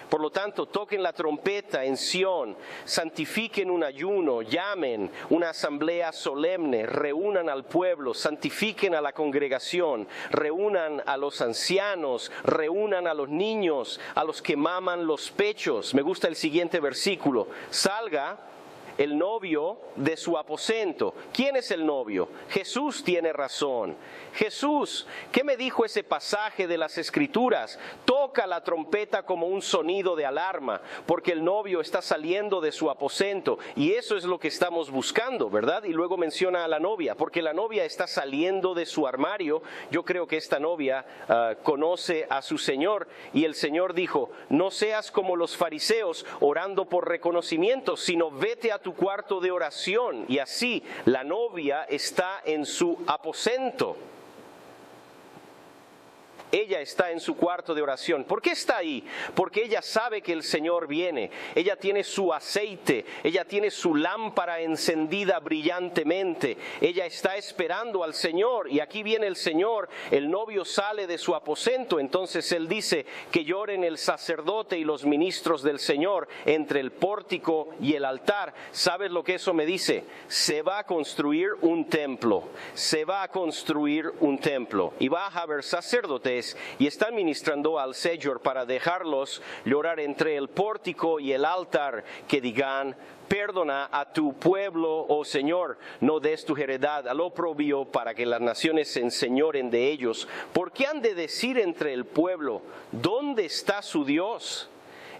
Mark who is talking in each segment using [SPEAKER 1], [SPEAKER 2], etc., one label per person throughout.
[SPEAKER 1] Por lo tanto, toquen la trompeta en Sión, santifiquen un ayuno, llamen una asamblea solemne, reúnan al pueblo, santifiquen a la congregación, reúnan a los ancianos, reúnan a los niños, a los que maman los pechos. Me gusta el siguiente versículo. Salga el novio de su aposento. ¿Quién es el novio? Jesús tiene razón. Jesús, ¿qué me dijo ese pasaje de las Escrituras? Toca la trompeta como un sonido de alarma, porque el novio está saliendo de su aposento, y eso es lo que estamos buscando, ¿verdad? Y luego menciona a la novia, porque la novia está saliendo de su armario. Yo creo que esta novia conoce a su Señor, y el Señor dijo: no seas como los fariseos orando por reconocimiento, sino vete a tu cuarto de oración. Y así la novia está en su aposento. Ella está en su cuarto de oración. ¿Por qué está ahí? Porque ella sabe que el Señor viene. Ella tiene su aceite. Ella tiene su lámpara encendida brillantemente. Ella está esperando al Señor. Y aquí viene el Señor. El novio sale de su aposento. Entonces Él dice que lloren el sacerdote y los ministros del Señor entre el pórtico y el altar. ¿Sabes lo que eso me dice? Se va a construir un templo. Se va a construir un templo. Y va a haber sacerdotes y están ministrando al Señor para dejarlos llorar entre el pórtico y el altar, que digan: perdona a tu pueblo, oh Señor, no des tu heredad al oprobio, para que las naciones se enseñoren de ellos. ¿Por qué han de decir entre el pueblo: ¿dónde está su Dios?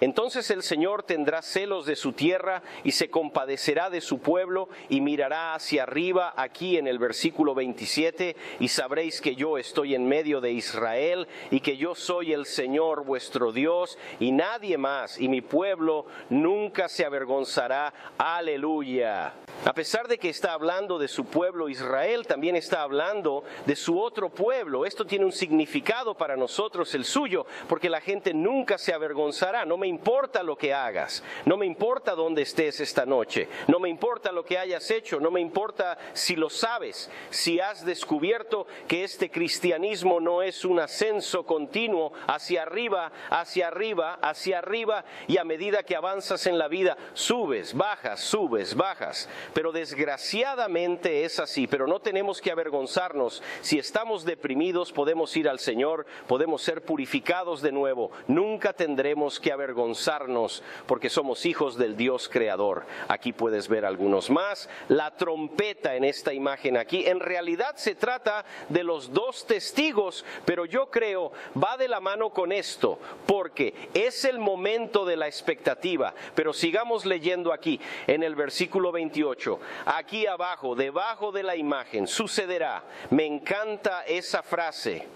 [SPEAKER 1] Entonces el Señor tendrá celos de su tierra y se compadecerá de su pueblo y mirará hacia arriba, aquí en el versículo 27, y sabréis que yo estoy en medio de Israel y que yo soy el Señor vuestro Dios y nadie más, y mi pueblo nunca se avergonzará. Aleluya. A pesar de que está hablando de su pueblo Israel, también está hablando de su otro pueblo. Esto tiene un significado para nosotros, el suyo, porque la gente nunca se avergonzará. No me importa lo que hagas, no me importa dónde estés esta noche, no me importa lo que hayas hecho, no me importa si lo sabes, si has descubierto que este cristianismo no es un ascenso continuo hacia arriba, hacia arriba, hacia arriba, y a medida que avanzas en la vida, subes, bajas. Pero desgraciadamente es así. Pero no tenemos que avergonzarnos. Si estamos deprimidos, podemos ir al Señor, podemos ser purificados de nuevo. Nunca tendremos que avergonzarnos, porque somos hijos del Dios creador. Aquí puedes ver algunos más. La trompeta en esta imagen aquí, en realidad se trata de los dos testigos, pero yo creo va de la mano con esto, porque es el momento de la expectativa. Pero sigamos leyendo aquí en el versículo 28. Aquí abajo, debajo de la imagen, sucederá. Me encanta esa frase.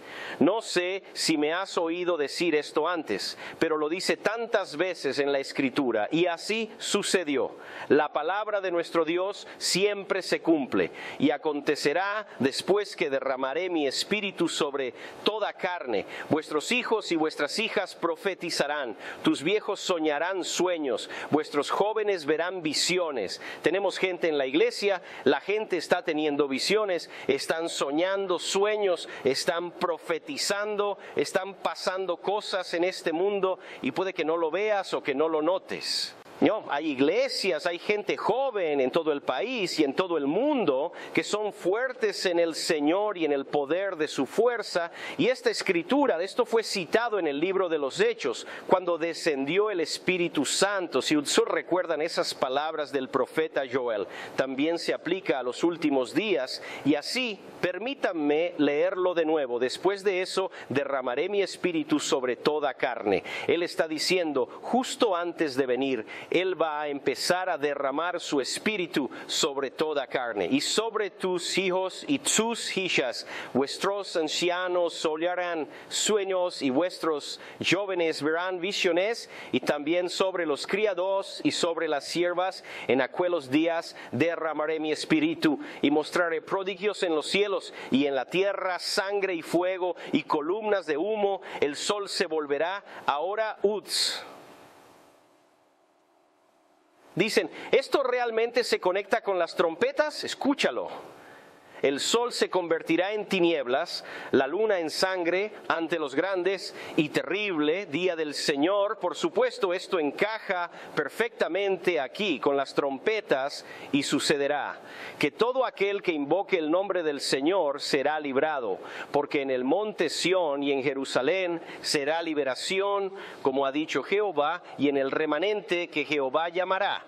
[SPEAKER 1] No sé si me has oído decir esto antes, pero lo dice tantas veces en la Escritura. Y así sucedió. La palabra de nuestro Dios siempre se cumple. Y acontecerá después que derramaré mi espíritu sobre toda carne. Vuestros hijos y vuestras hijas profetizarán. Tus viejos soñarán sueños. Vuestros jóvenes verán visiones. Tenemos gente en la iglesia, la gente está teniendo visiones, están soñando sueños, están profetizando, están pasando cosas en este mundo y puede que no lo veas o que no lo notes. No, hay iglesias, hay gente joven en todo el país y en todo el mundo que son fuertes en el Señor y en el poder de su fuerza. Y esta escritura, esto fue citado en el libro de los Hechos, cuando descendió el Espíritu Santo. Si ustedes recuerdan esas palabras del profeta Joel, también se aplica a los últimos días. Y así, permítanme leerlo de nuevo. Después de eso, derramaré mi espíritu sobre toda carne. Él está diciendo, justo antes de venir, Él va a empezar a derramar su espíritu sobre toda carne. Y sobre tus hijos y tus hijas, vuestros ancianos soñarán sueños y vuestros jóvenes verán visiones. Y también sobre los criados y sobre las siervas, en aquellos días derramaré mi espíritu y mostraré prodigios en los cielos y en la tierra, sangre y fuego y columnas de humo. El sol se volverá ahora Uds. Dicen, ¿esto realmente se conecta con las trompetas? Escúchalo. el sol se convertirá en tinieblas, la luna en sangre ante los grandes y terrible día del Señor. Por supuesto, esto encaja perfectamente aquí con las trompetas y sucederá que todo aquel que invoque el nombre del Señor será librado, porque en el monte Sión y en Jerusalén será liberación, como ha dicho Jehová, y en el remanente que Jehová llamará.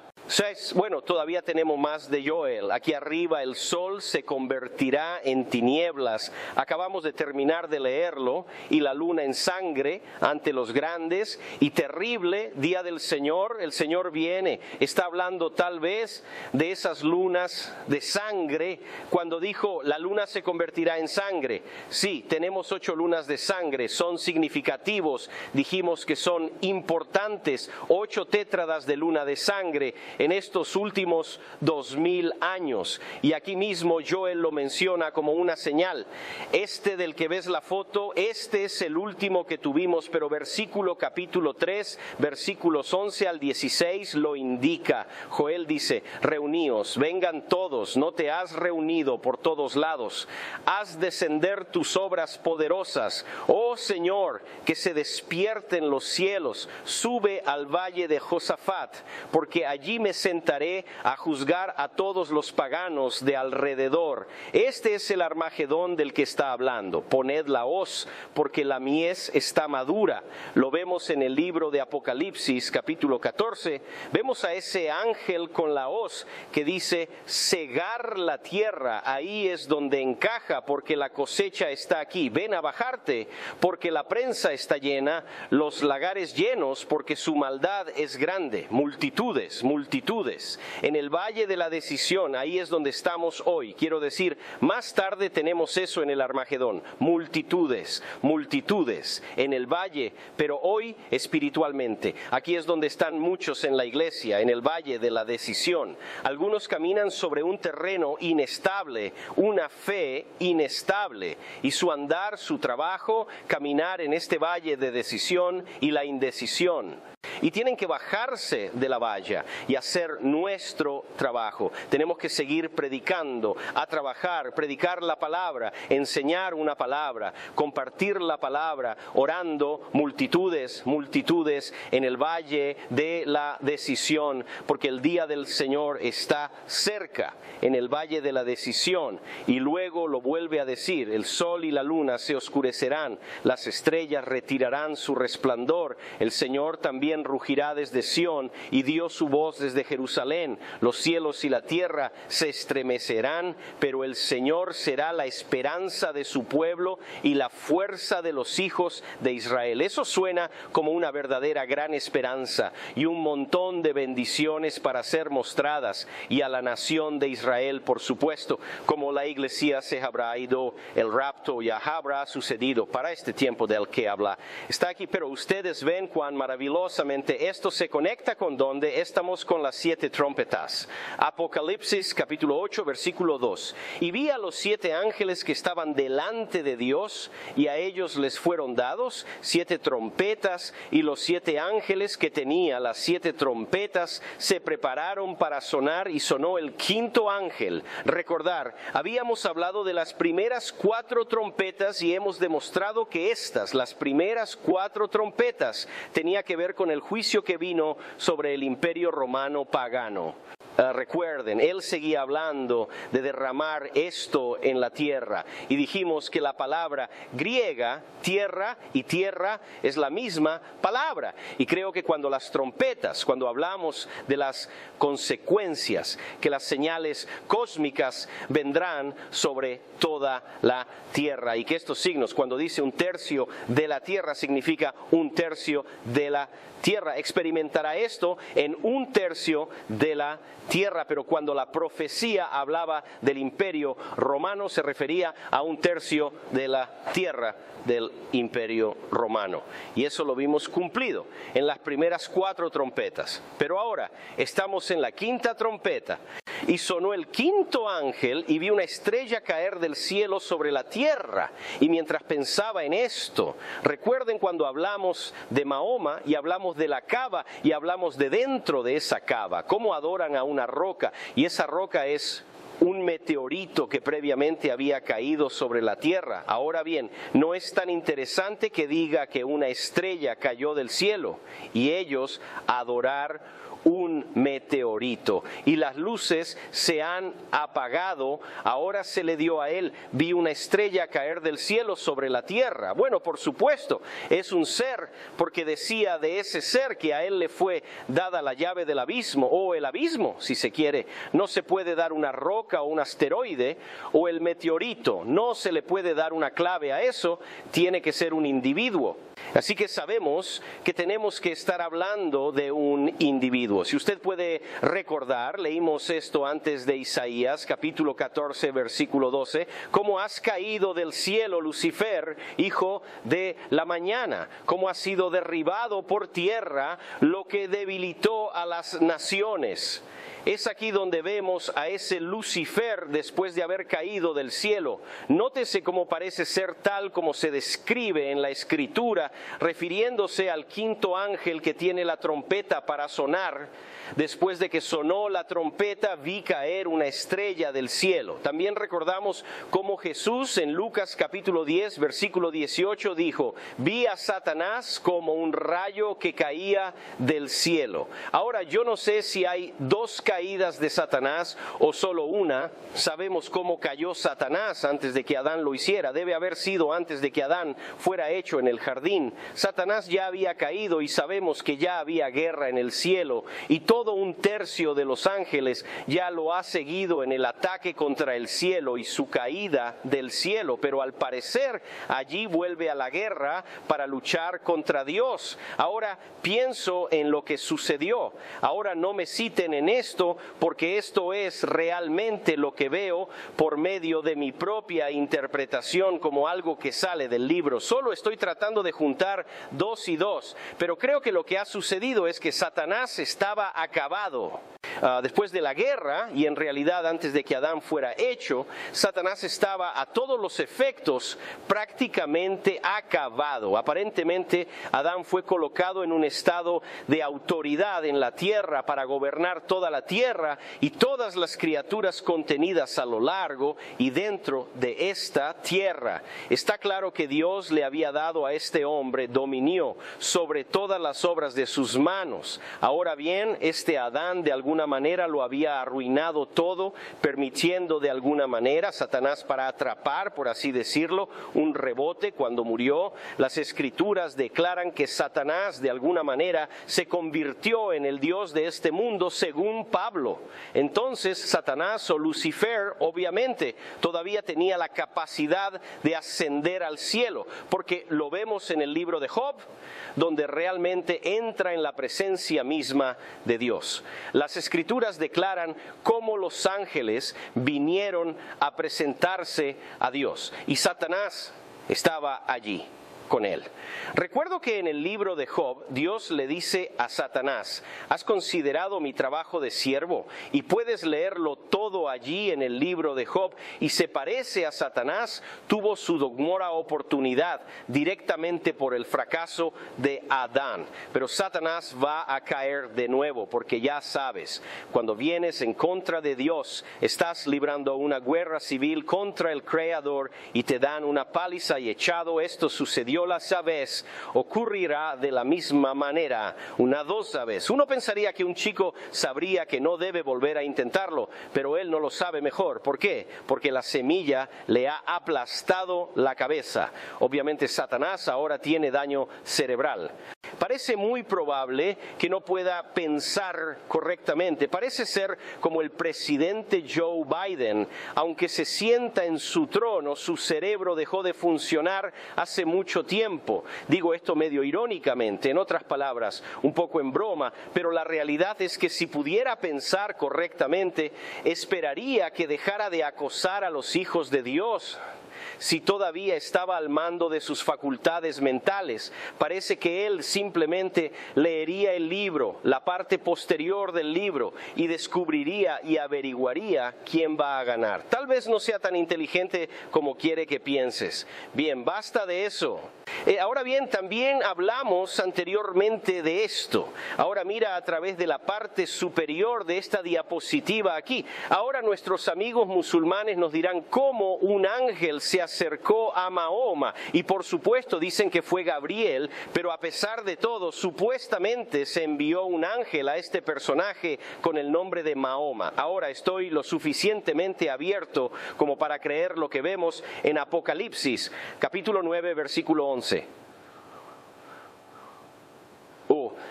[SPEAKER 1] Bueno, todavía tenemos más de Joel. Aquí arriba el sol se convertirá en tinieblas. Acabamos de terminar de leerlo. Y la luna en sangre ante los grandes y terrible día del Señor. El Señor viene. Está hablando tal vez de esas lunas de sangre cuando dijo la luna se convertirá en sangre. Sí, tenemos 8 lunas de sangre. Son significativos. Dijimos que son importantes. 8 tétradas de luna de sangre en estos últimos 2000 años. Y aquí mismo Joel lo menciona como una señal. Este del que ves la foto, este es el último que tuvimos, pero versículo capítulo 3, versículos 11 al 16 lo indica. Joel dice, reuníos, vengan todos, no te has reunido por todos lados. Haz descender tus obras poderosas. Oh Señor, que se despierten los cielos. Sube al valle de Josafat, porque allí me sentaré a juzgar a todos los paganos de alrededor. Este es el Armagedón del que está hablando. Poned la hoz, porque la mies está madura. Lo vemos en el libro de Apocalipsis, capítulo 14. Vemos a ese ángel con la hoz que dice, segar la tierra. Ahí es donde encaja, porque la cosecha está aquí. Ven a bajarte, porque la prensa está llena, los lagares llenos, porque su maldad es grande. Multitudes, multitudes. En el valle de la decisión, ahí es donde estamos hoy. Quiero decir, más tarde tenemos eso en el Armagedón. Multitudes, multitudes en el valle, pero hoy espiritualmente. Aquí es donde están muchos en la iglesia, en el valle de la decisión. Algunos caminan sobre un terreno inestable, una fe inestable, y su andar, su trabajo, caminar en este valle de decisión y la indecisión. Y tienen que bajarse de la valla y hacer nuestro trabajo. Tenemos que seguir predicando, a trabajar, predicar la palabra, enseñar una palabra, compartir la palabra, orando multitudes, multitudes en el valle de la decisión, porque el día del Señor está cerca, en el valle de la decisión. Y luego lo vuelve a decir, el sol y la luna se oscurecerán, las estrellas retirarán su resplandor, el Señor también rugirá desde Sión y dio su voz desde Jerusalén. Los cielos y la tierra se estremecerán, pero el Señor será la esperanza de su pueblo y la fuerza de los hijos de Israel. Eso suena como una verdadera gran esperanza y un montón de bendiciones para ser mostradas, y a la nación de Israel, por supuesto, como la iglesia se habrá ido, el rapto ya habrá sucedido para este tiempo del que habla. Está aquí, pero ustedes ven cuán maravillosamente esto se conecta con donde estamos con las 7 trompetas. Apocalipsis capítulo 8 versículo 2. Y vi a los 7 ángeles que estaban delante de Dios, y a ellos les fueron dados 7 trompetas, y los 7 ángeles que tenía las 7 trompetas se prepararon para sonar, y sonó el 5.º ángel. Recordar, habíamos hablado de las primeras 4 trompetas y hemos demostrado que las primeras 4 trompetas, tenía que ver con el juicio que vino sobre el imperio romano pagano. Recuerden, él seguía hablando de derramar esto en la tierra, y dijimos que la palabra griega, tierra y tierra, es la misma palabra, y creo que cuando las trompetas, cuando hablamos de las consecuencias, que las señales cósmicas vendrán sobre toda la tierra, y que estos signos, cuando dice 1/3 de la tierra, significa 1/3 de la tierra. Experimentará esto en 1/3 de la tierra, pero cuando la profecía hablaba del imperio romano, se refería a 1/3 de la tierra del imperio romano. Y eso lo vimos cumplido en las primeras 4 trompetas. Pero ahora estamos en la 5ª trompeta. Y sonó el 5.º ángel, y vi una estrella caer del cielo sobre la tierra. Y mientras pensaba en esto, recuerden cuando hablamos de Mahoma y hablamos de la cava y hablamos de dentro de esa cava, cómo adoran a una roca, y esa roca es un meteorito que previamente había caído sobre la tierra. Ahora bien, no es tan interesante que diga que una estrella cayó del cielo y ellos adorar un meteorito. Y las luces se han apagado, ahora se le dio a él, vi una estrella caer del cielo sobre la tierra. Bueno, por supuesto, es un ser, porque decía de ese ser que a él le fue dada la llave del abismo, o el abismo, si se quiere. No se puede dar una roca o un asteroide, o el meteorito. No se le puede dar una clave a eso, tiene que ser un individuo. Así que sabemos que tenemos que estar hablando de un individuo. Si usted puede recordar, leímos esto antes de Isaías, capítulo 14, versículo 12, cómo has caído del cielo, Lucifer, hijo de la mañana, cómo has sido derribado por tierra, lo que debilitó a las naciones. Es aquí donde vemos a ese Lucifer después de haber caído del cielo. Nótese cómo parece ser tal como se describe en la Escritura, refiriéndose al quinto ángel que tiene la trompeta para sonar. Después de que sonó la trompeta, vi caer una estrella del cielo. También recordamos cómo Jesús en Lucas capítulo 10, versículo 18 dijo, vi a Satanás como un rayo que caía del cielo. Ahora, yo no sé si hay dos caídas de Satanás o solo una. Sabemos cómo cayó Satanás antes de que Adán lo hiciera. Debe haber sido antes de que Adán fuera hecho en el jardín. Satanás ya había caído y sabemos que ya había guerra en el cielo y todo un tercio de los ángeles ya lo ha seguido en el ataque contra el cielo y su caída del cielo, pero al parecer allí vuelve a la guerra para luchar contra Dios. Ahora pienso en lo que sucedió. Ahora no me citen en esto porque esto es realmente lo que veo por medio de mi propia interpretación como algo que sale del libro. Solo estoy tratando de juntar 2 y 2, pero creo que lo que ha sucedido es que Satanás estaba acabado. Después de la guerra, y en realidad antes de que Adán fuera hecho, Satanás estaba a todos los efectos prácticamente acabado. Aparentemente Adán fue colocado en un estado de autoridad en la tierra para gobernar toda la tierra y todas las criaturas contenidas a lo largo y dentro de esta tierra. Está claro que Dios le había dado a este hombre dominio sobre todas las obras de sus manos. Ahora bien, este Adán de alguna manera lo había arruinado todo, permitiendo de alguna manera Satanás para atrapar, por así decirlo, un rebote cuando murió. Las Escrituras declaran que Satanás de alguna manera se convirtió en el Dios de este mundo según Pablo. Entonces Satanás o Lucifer obviamente todavía tenía la capacidad de ascender al cielo, porque lo vemos en el libro de Job, donde realmente entra en la presencia misma de Dios. Las Escrituras declaran cómo los ángeles vinieron a presentarse a Dios y Satanás estaba allí con él. Recuerdo que en el libro de Job, Dios le dice a Satanás, ¿has considerado mi trabajo de siervo? Y puedes leerlo todo allí en el libro de Job, y se parece a Satanás, tuvo su dogmora oportunidad directamente por el fracaso de Adán. Pero Satanás va a caer de nuevo, porque ya sabes, cuando vienes en contra de Dios, estás librando una guerra civil contra el Creador y te dan una paliza y echado. Esto sucedió la vez, ocurrirá de la misma manera una 2 vez. Uno pensaría que un chico sabría que no debe volver a intentarlo, pero él no lo sabe mejor. ¿Por qué? Porque la semilla le ha aplastado la cabeza. Obviamente Satanás ahora tiene daño cerebral. Parece muy probable que no pueda pensar correctamente. Parece ser como el presidente Joe Biden. Aunque se sienta en su trono, su cerebro dejó de funcionar hace mucho tiempo. Digo esto medio irónicamente, en otras palabras, un poco en broma, pero la realidad es que si pudiera pensar correctamente, esperaría que dejara de acosar a los hijos de Dios. Si todavía estaba al mando de sus facultades mentales, parece que él simplemente leería el libro, la parte posterior del libro, y descubriría y averiguaría quién va a ganar. Tal vez no sea tan inteligente como quiere que pienses. Bien, basta de eso. Ahora bien, también hablamos anteriormente de esto. Ahora mira a través de la parte superior de esta diapositiva aquí. Ahora nuestros amigos musulmanes nos dirán cómo un ángel se acercó a Mahoma. Y por supuesto dicen que fue Gabriel, pero a pesar de todo, supuestamente se envió un ángel a este personaje con el nombre de Mahoma. Ahora estoy lo suficientemente abierto como para creer lo que vemos en Apocalipsis, capítulo 9, versículo 11.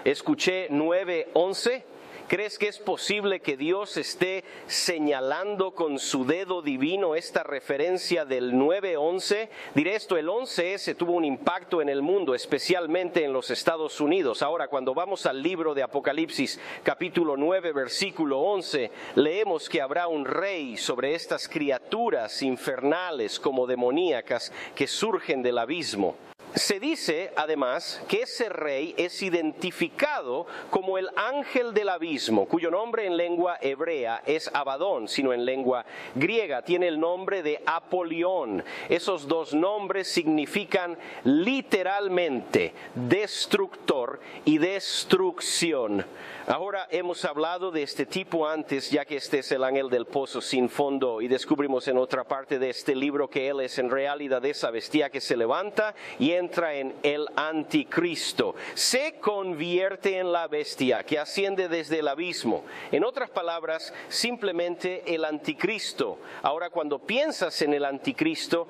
[SPEAKER 1] Escuché 9:11. ¿Crees que es posible que Dios esté señalando con su dedo divino esta referencia del 9:11? Diré esto, el 11S tuvo un impacto en el mundo, especialmente en los Estados Unidos. Ahora, cuando vamos al libro de Apocalipsis, capítulo 9, versículo 11, leemos que habrá un rey sobre estas criaturas infernales como demoníacas que surgen del abismo. Se dice, además, que ese rey es identificado como el ángel del abismo, cuyo nombre en lengua hebrea es Abadón, sino en lengua griega tiene el nombre de Apolión. Esos dos nombres significan literalmente destructor y destrucción. Ahora hemos hablado de este tipo antes, ya que este es el ángel del pozo sin fondo, y descubrimos en otra parte de este libro que él es en realidad esa bestia que se levanta y entra en el anticristo. Se convierte en la bestia que asciende desde el abismo. En otras palabras, simplemente el anticristo. Ahora, cuando piensas en el anticristo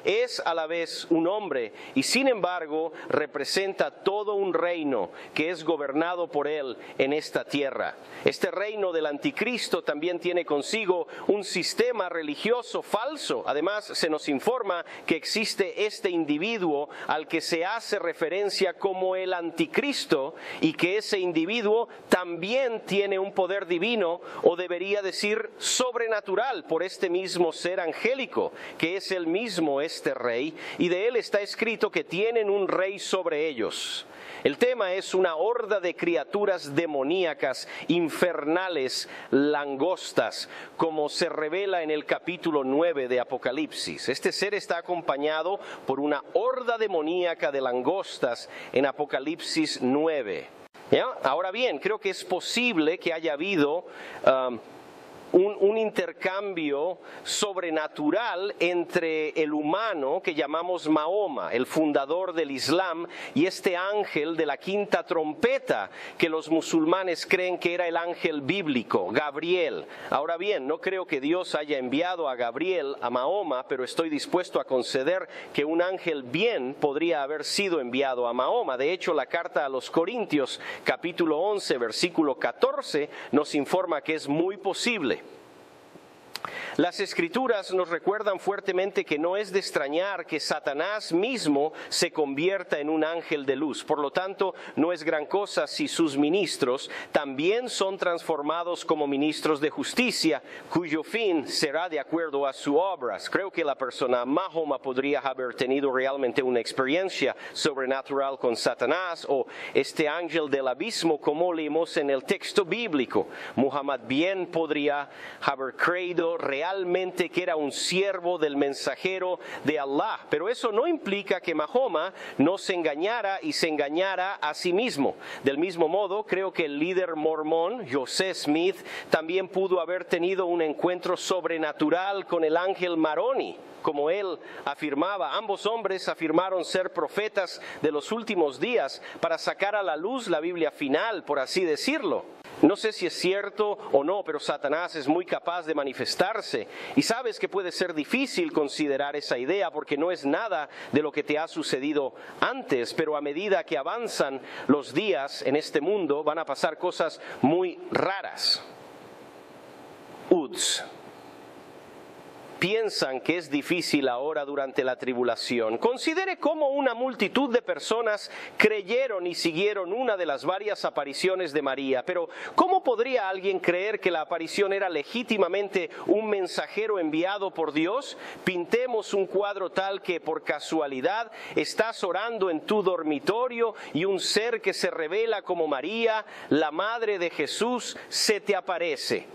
[SPEAKER 1] es a la vez un hombre y sin embargo representa todo un reino que es gobernado por él en esta tierra. Este reino del anticristo también tiene consigo un sistema religioso falso. Además, se nos informa que existe este individuo al que se hace referencia como el anticristo y que ese individuo también tiene un poder divino, o debería decir sobrenatural, por este mismo ser angélico, que es el mismo este rey, y de él está escrito que tienen un rey sobre ellos. El tema es una horda de criaturas demoníacas, infernales, langostas, como se revela en el capítulo 9 de Apocalipsis. Este ser está acompañado por una horda demoníaca de langostas en Apocalipsis 9. ¿Ya? Ahora bien, creo que es posible que haya habido un intercambio sobrenatural entre el humano que llamamos Mahoma, el fundador del Islam, y este ángel de la quinta trompeta que los musulmanes creen que era el ángel bíblico, Gabriel. Ahora bien, no creo que Dios haya enviado a Gabriel a Mahoma, pero estoy dispuesto a conceder que un ángel bien podría haber sido enviado a Mahoma. De hecho, la carta a los Corintios, capítulo 11, versículo 14, nos informa que es muy posible. Las Escrituras nos recuerdan fuertemente que no es de extrañar que Satanás mismo se convierta en un ángel de luz. Por lo tanto, no es gran cosa si sus ministros también son transformados como ministros de justicia, cuyo fin será de acuerdo a sus obras. Creo que la persona Mahoma podría haber tenido realmente una experiencia sobrenatural con Satanás, o este ángel del abismo como leemos en el texto bíblico. Muhammad bien podría haber creído realmente que era un siervo del mensajero de Allah, pero eso no implica que Mahoma no se engañara y se engañara a sí mismo. Del mismo modo, creo que el líder mormón, Joseph Smith, también pudo haber tenido un encuentro sobrenatural con el ángel Maroni, como él afirmaba. Ambos hombres afirmaron ser profetas de los últimos días para sacar a la luz la Biblia final, por así decirlo. No sé si es cierto o no, pero Satanás es muy capaz de manifestarse. Y sabes que puede ser difícil considerar esa idea porque no es nada de lo que te ha sucedido antes, pero a medida que avanzan los días en este mundo van a pasar cosas muy raras. Piensan que es difícil ahora durante la tribulación. Considere cómo una multitud de personas creyeron y siguieron una de las varias apariciones de María. Pero ¿cómo podría alguien creer que la aparición era legítimamente un mensajero enviado por Dios? Pintemos un cuadro tal que por casualidad estás orando en tu dormitorio y un ser que se revela como María, la madre de Jesús, se te aparece.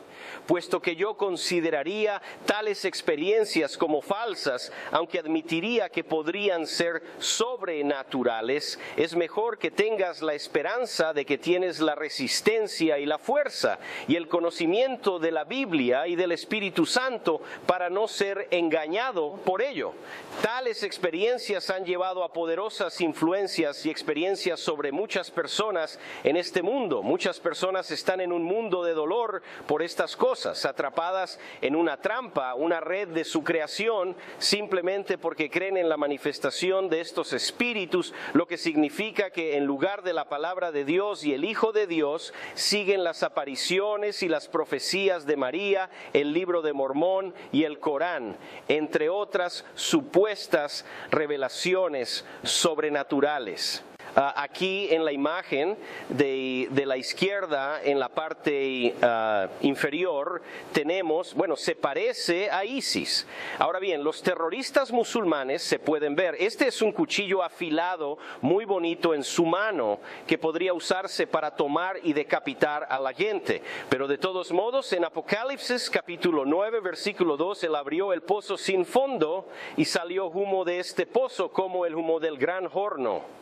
[SPEAKER 1] puesto que yo consideraría tales experiencias como falsas, aunque admitiría que podrían ser sobrenaturales, es mejor que tengas la esperanza de que tienes la resistencia y la fuerza y el conocimiento de la Biblia y del Espíritu Santo para no ser engañado por ello. Tales experiencias han llevado a poderosas influencias y experiencias sobre muchas personas en este mundo. Muchas personas están en un mundo de dolor por estas cosas, atrapadas en una trampa, una red de su creación, simplemente porque creen en la manifestación de estos espíritus, lo que significa que en lugar de la palabra de Dios y el Hijo de Dios, siguen las apariciones y las profecías de María, el libro de Mormón y el Corán, entre otras supuestas revelaciones sobrenaturales. Aquí en la imagen de la izquierda, en la parte inferior, tenemos, bueno, se parece a Isis. Ahora bien, los terroristas musulmanes se pueden ver. Este es un cuchillo afilado, muy bonito en su mano, que podría usarse para tomar y decapitar a la gente. Pero de todos modos, en Apocalipsis capítulo 9, versículo 2, él abrió el pozo sin fondo y salió humo de este pozo como el humo del gran horno.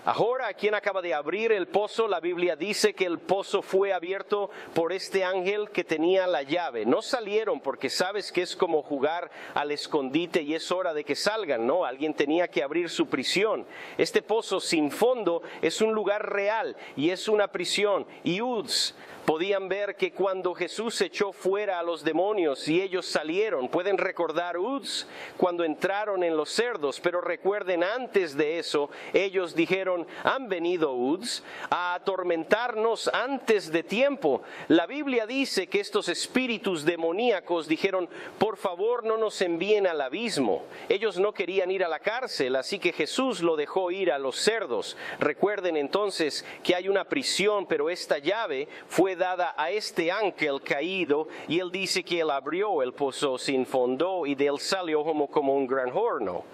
[SPEAKER 1] Ahora, quien acaba de abrir el pozo, la Biblia dice que el pozo fue abierto por este ángel que tenía la llave. No salieron porque sabes que es como jugar al escondite y es hora de que salgan, ¿no? Alguien tenía que abrir su prisión. Este pozo sin fondo es un lugar real y es una prisión. Y Uds, podían ver que cuando Jesús echó fuera a los demonios y ellos salieron, pueden recordar Uds cuando entraron en los cerdos, pero recuerden antes de eso, ellos dijeron, han venido Uds a atormentarnos antes de tiempo. La Biblia dice que estos espíritus demoníacos dijeron, por favor no nos envíen al abismo. Ellos no querían ir a la cárcel, así que Jesús lo dejó ir a los cerdos. Recuerden entonces que hay una prisión, pero esta llave fue dada a este ángel caído y él dice que él abrió el pozo sin fondo y de él salió como un gran horno.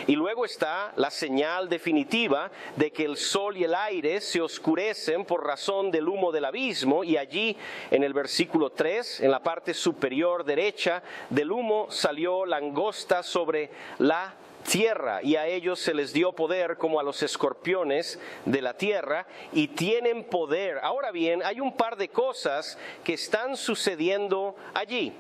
[SPEAKER 1] Y luego está la señal definitiva de que el sol y el aire se oscurecen por razón del humo del abismo, y allí en el versículo 3, en la parte superior derecha, del humo salió langosta sobre la tierra, y a ellos se les dio poder como a los escorpiones de la tierra, y tienen poder. Ahora bien, hay un par de cosas que están sucediendo allí.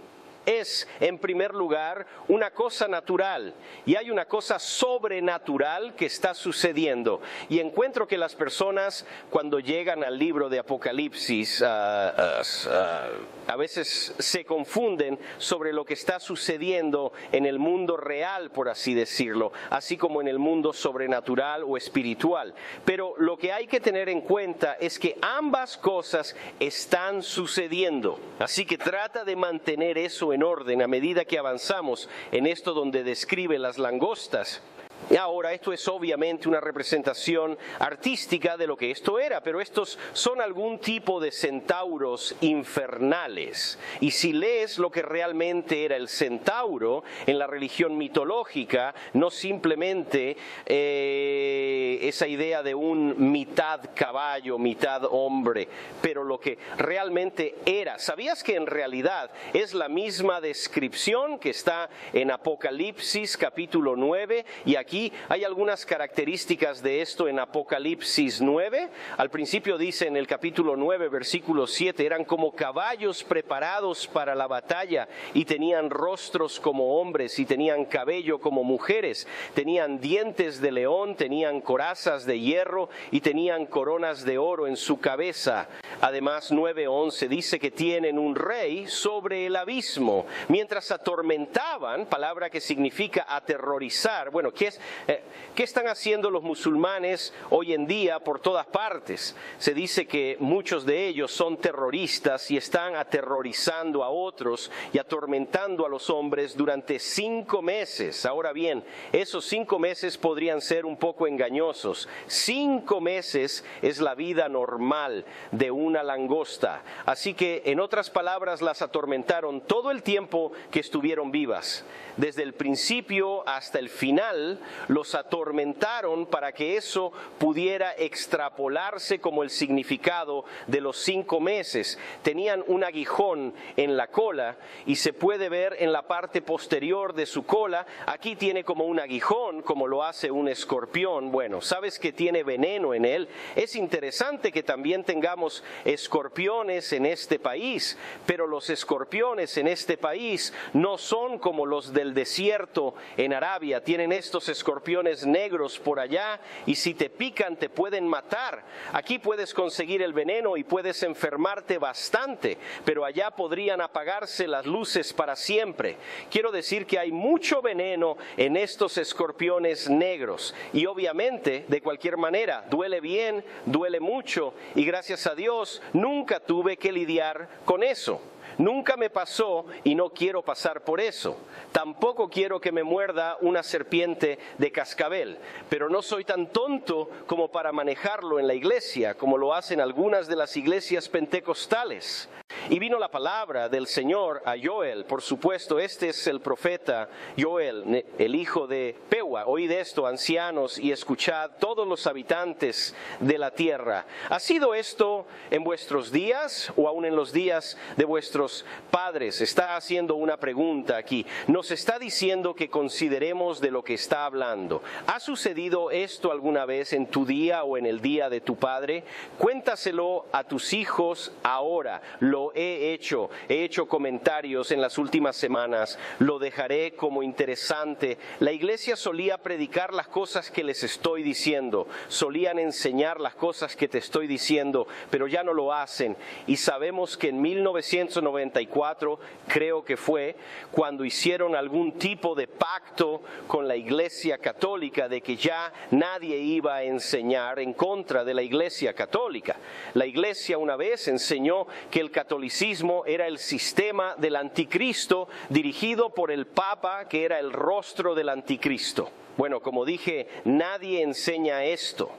[SPEAKER 1] Es, en primer lugar, una cosa natural y hay una cosa sobrenatural que está sucediendo. Y encuentro que las personas, cuando llegan al libro de Apocalipsis, a veces se confunden sobre lo que está sucediendo en el mundo real, por así decirlo, así como en el mundo sobrenatural o espiritual. Pero lo que hay que tener en cuenta es que ambas cosas están sucediendo. Así que trata de mantener eso en orden a medida que avanzamos en esto donde describe las langostas. Y ahora esto es obviamente una representación artística de lo que esto era, pero estos son algún tipo de centauros infernales. Y si lees lo que realmente era el centauro en la religión mitológica, no simplemente esa idea de un mitad caballo, mitad hombre, pero lo que realmente era. ¿Sabías que en realidad es la misma descripción que está en Apocalipsis capítulo 9 y aquí hay algunas características de esto en Apocalipsis 9. Al principio dice en el capítulo 9, versículo 7, eran como caballos preparados para la batalla y tenían rostros como hombres y tenían cabello como mujeres. Tenían dientes de león, tenían corazas de hierro y tenían coronas de oro en su cabeza. Además, 9:11 dice que tienen un rey sobre el abismo. Mientras atormentaban, palabra que significa aterrorizar. Bueno, ¿qué están haciendo los musulmanes hoy en día por todas partes? Se dice que muchos de ellos son terroristas y están aterrorizando a otros y atormentando a los hombres durante 5 meses. Ahora bien, esos 5 meses podrían ser un poco engañosos. 5 meses es la vida normal de un una langosta. Así que, en otras palabras, las atormentaron todo el tiempo que estuvieron vivas. Desde el principio hasta el final, los atormentaron para que eso pudiera extrapolarse como el significado de los 5 meses. Tenían un aguijón en la cola y se puede ver en la parte posterior de su cola. Aquí tiene como un aguijón, como lo hace un escorpión. Bueno, sabes que tiene veneno en él. Es interesante que también tengamos escorpiones en este país, pero los escorpiones en este país no son como los del desierto en Arabia. Tienen estos escorpiones negros por allá y si te pican te pueden matar. Aquí puedes conseguir el veneno y puedes enfermarte bastante, pero allá podrían apagarse las luces para siempre. Quiero decir que hay mucho veneno en estos escorpiones negros y obviamente, de cualquier manera, duele bien, duele mucho y gracias a Dios nunca tuve que lidiar con eso. Nunca me pasó y no quiero pasar por eso. Tampoco quiero que me muerda una serpiente de cascabel, pero no soy tan tonto como para manejarlo en la iglesia, como lo hacen algunas de las iglesias pentecostales. Y vino la palabra del Señor a Joel, por supuesto, este es el profeta Joel, el hijo de Peua. Oíd esto, ancianos, y escuchad todos los habitantes de la tierra. ¿Ha sido esto en vuestros días o aún en los días de vuestros padres? Está haciendo una pregunta aquí. Nos está diciendo que consideremos de lo que está hablando. ¿Ha sucedido esto alguna vez en tu día o en el día de tu padre? Cuéntaselo a tus hijos ahora. Lo he hecho comentarios en las últimas semanas, lo dejaré como interesante. La iglesia solía predicar las cosas que les estoy diciendo, solían enseñar las cosas que te estoy diciendo, pero ya no lo hacen. Y sabemos que en 1994, creo que fue, cuando hicieron algún tipo de pacto con la iglesia católica de que ya nadie iba a enseñar en contra de la iglesia católica. La iglesia una vez enseñó que el catolicismo era el sistema del anticristo dirigido por el Papa, que era el rostro del anticristo. Bueno, como dije, nadie enseña esto.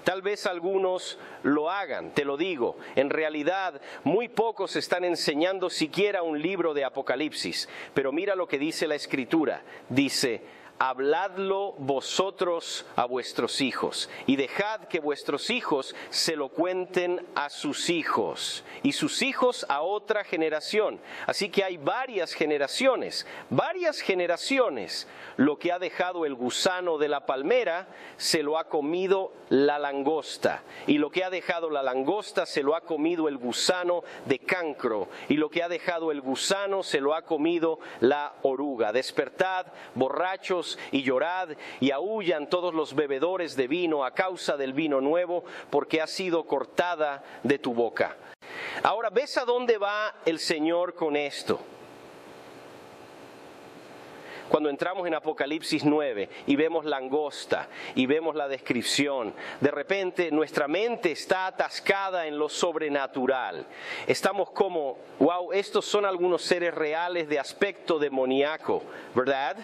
[SPEAKER 1] Tal vez algunos lo hagan, te lo digo. En realidad, muy pocos están enseñando siquiera un libro de Apocalipsis. Pero mira lo que dice la Escritura. Dice: habladlo vosotros a vuestros hijos, y dejad que vuestros hijos se lo cuenten a sus hijos, y sus hijos a otra generación. Así que hay varias generaciones. Lo que ha dejado el gusano de la palmera, se lo ha comido la langosta, y lo que ha dejado la langosta, se lo ha comido el gusano de cancro, y lo que ha dejado el gusano, se lo ha comido la oruga. Despertad, borrachos, y llorad, y aúllan todos los bebedores de vino a causa del vino nuevo, porque ha sido cortada de tu boca. Ahora, ¿ves a dónde va el Señor con esto? Cuando entramos en Apocalipsis 9 y vemos langosta y vemos la descripción, de repente nuestra mente está atascada en lo sobrenatural. Estamos como, wow, estos son algunos seres reales de aspecto demoníaco, ¿verdad?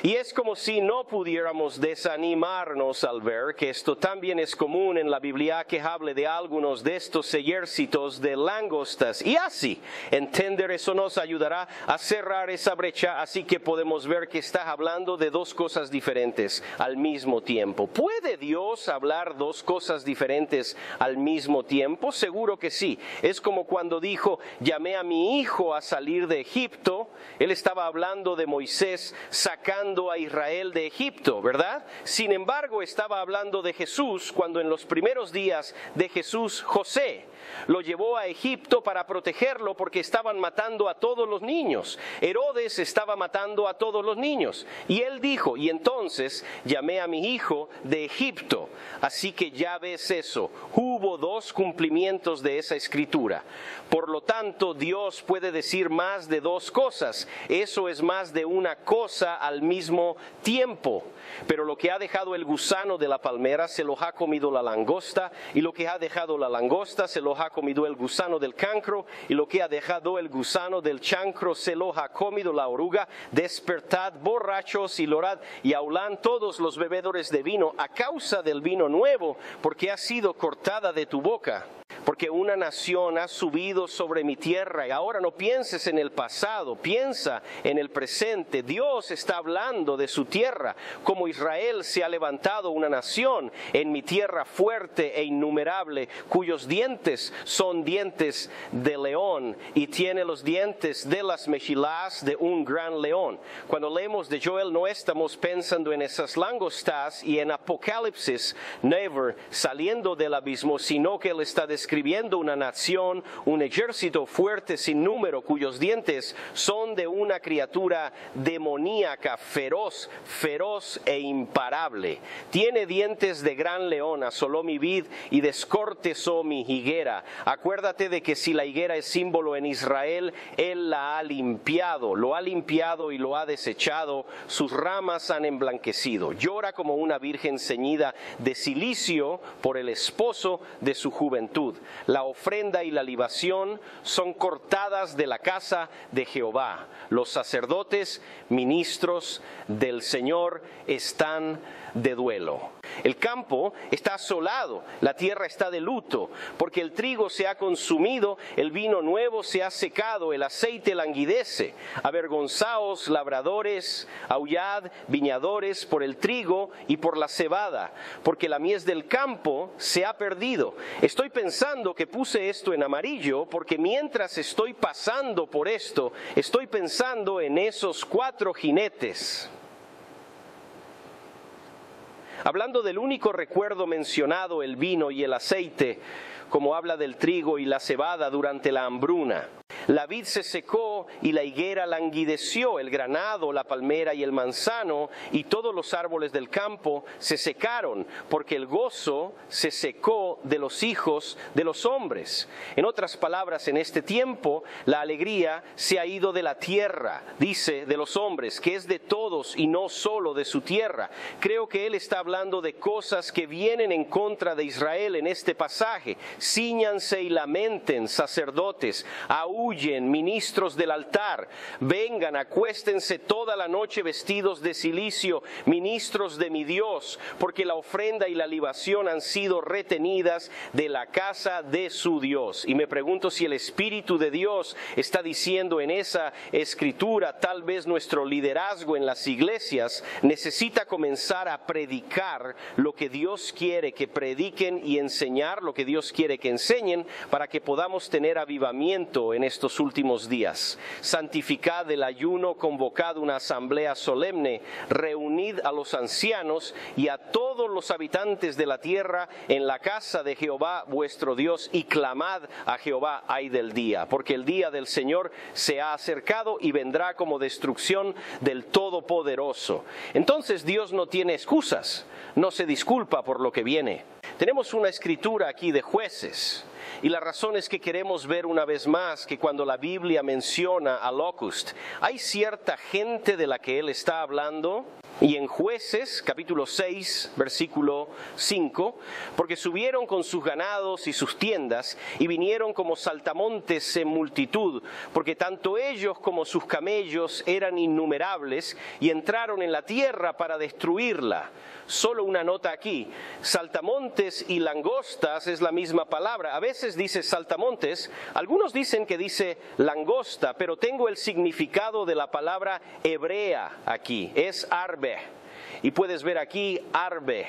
[SPEAKER 1] Y es como si no pudiéramos desanimarnos al ver que esto también es común en la Biblia, que hable de algunos de estos ejércitos de langostas. Y así, entender eso nos ayudará a cerrar esa brecha, así que podemos ver que está hablando de dos cosas diferentes al mismo tiempo. ¿Puede Dios hablar dos cosas diferentes al mismo tiempo? Seguro que sí. Es como cuando dijo: llamé a mi hijo a salir de Egipto. Él estaba hablando de Moisés sacando a Israel de Egipto, ¿verdad? Sin embargo, estaba hablando de Jesús cuando en los primeros días de Jesús, José lo llevó a Egipto para protegerlo porque estaban matando a todos los niños. Herodes estaba matando a todos los niños. Y él dijo: y entonces llamé a mi hijo de Egipto. Así que ya ves eso. Hubo dos cumplimientos de esa escritura. Por lo tanto, Dios puede decir más de dos cosas. Eso es más de una cosa al al mismo tiempo. Pero lo que ha dejado el gusano de la palmera se lo ha comido la langosta, y lo que ha dejado la langosta se lo ha comido el gusano del cancro, y lo que ha dejado el gusano del chancro se lo ha comido la oruga. Despertad, borrachos, y llorad y aulán todos los bebedores de vino a causa del vino nuevo, porque ha sido cortada de tu boca. Porque una nación ha subido sobre mi tierra, y ahora no pienses en el pasado, piensa en el presente. Dios está hablando de su tierra, como Israel se ha levantado una nación en mi tierra fuerte e innumerable, cuyos dientes son dientes de león y tiene los dientes de las mejillas de un gran león. Cuando leemos de Joel no estamos pensando en esas langostas y en Apocalipsis, never saliendo del abismo, sino que él está describiendo una nación, un ejército fuerte sin número, cuyos dientes son de una criatura demoníaca, feroz e imparable. Tiene dientes de gran león, asoló mi vid y descortezó mi higuera. Acuérdate de que si la higuera es símbolo en Israel, él la ha limpiado, lo ha limpiado y lo ha desechado, sus ramas han emblanquecido. Llora como una virgen ceñida de cilicio por el esposo de su juventud. La ofrenda y la libación son cortadas de la casa de Jehová. Los sacerdotes, ministros del Señor, están de duelo. El campo está asolado, la tierra está de luto, porque el trigo se ha consumido, el vino nuevo se ha secado, el aceite languidece. Avergonzaos, labradores, aullad, viñadores, por el trigo y por la cebada, porque la mies del campo se ha perdido. Estoy pensando que puse esto en amarillo, porque mientras estoy pasando por esto, estoy pensando en esos 4 jinetes. Hablando del único recuerdo mencionado, el vino y el aceite, como habla del trigo y la cebada durante la hambruna. La vid se secó y la higuera languideció, el granado, la palmera y el manzano y todos los árboles del campo se secaron, porque el gozo se secó de los hijos de los hombres. En otras palabras, en este tiempo la alegría se ha ido de la tierra, dice, de los hombres, que es de todos y no solo de su tierra. Creo que él está hablando de cosas que vienen en contra de Israel en este pasaje. Cíñanse y lamenten, sacerdotes, aúllen, ministros del altar, vengan, acuéstense toda la noche vestidos de cilicio, ministros de mi Dios, porque la ofrenda y la libación han sido retenidas de la casa de su Dios. Y me pregunto si el Espíritu de Dios está diciendo en esa escritura, tal vez nuestro liderazgo en las iglesias necesita comenzar a predicar lo que Dios quiere que prediquen y enseñar lo que Dios quiere que enseñen, para que podamos tener avivamiento en estos últimos días. Santificad el ayuno, convocad una asamblea solemne, reunid a los ancianos y a todos los habitantes de la tierra en la casa de Jehová vuestro Dios, y clamad a Jehová ay del día, porque el día del Señor se ha acercado y vendrá como destrucción del Todopoderoso. Entonces Dios no tiene excusas, no se disculpa por lo que viene. Tenemos una escritura aquí de Jueces. Y la razón es que queremos ver una vez más que cuando la Biblia menciona a Locust, hay cierta gente de la que él está hablando. Y en Jueces, capítulo 6, versículo 5, porque subieron con sus ganados y sus tiendas, y vinieron como saltamontes en multitud, porque tanto ellos como sus camellos eran innumerables, y entraron en la tierra para destruirla. Solo una nota aquí, saltamontes y langostas es la misma palabra. A veces dice saltamontes, algunos dicen que dice langosta, pero tengo el significado de la palabra hebrea aquí, es arbe. Y puedes ver aquí arbe.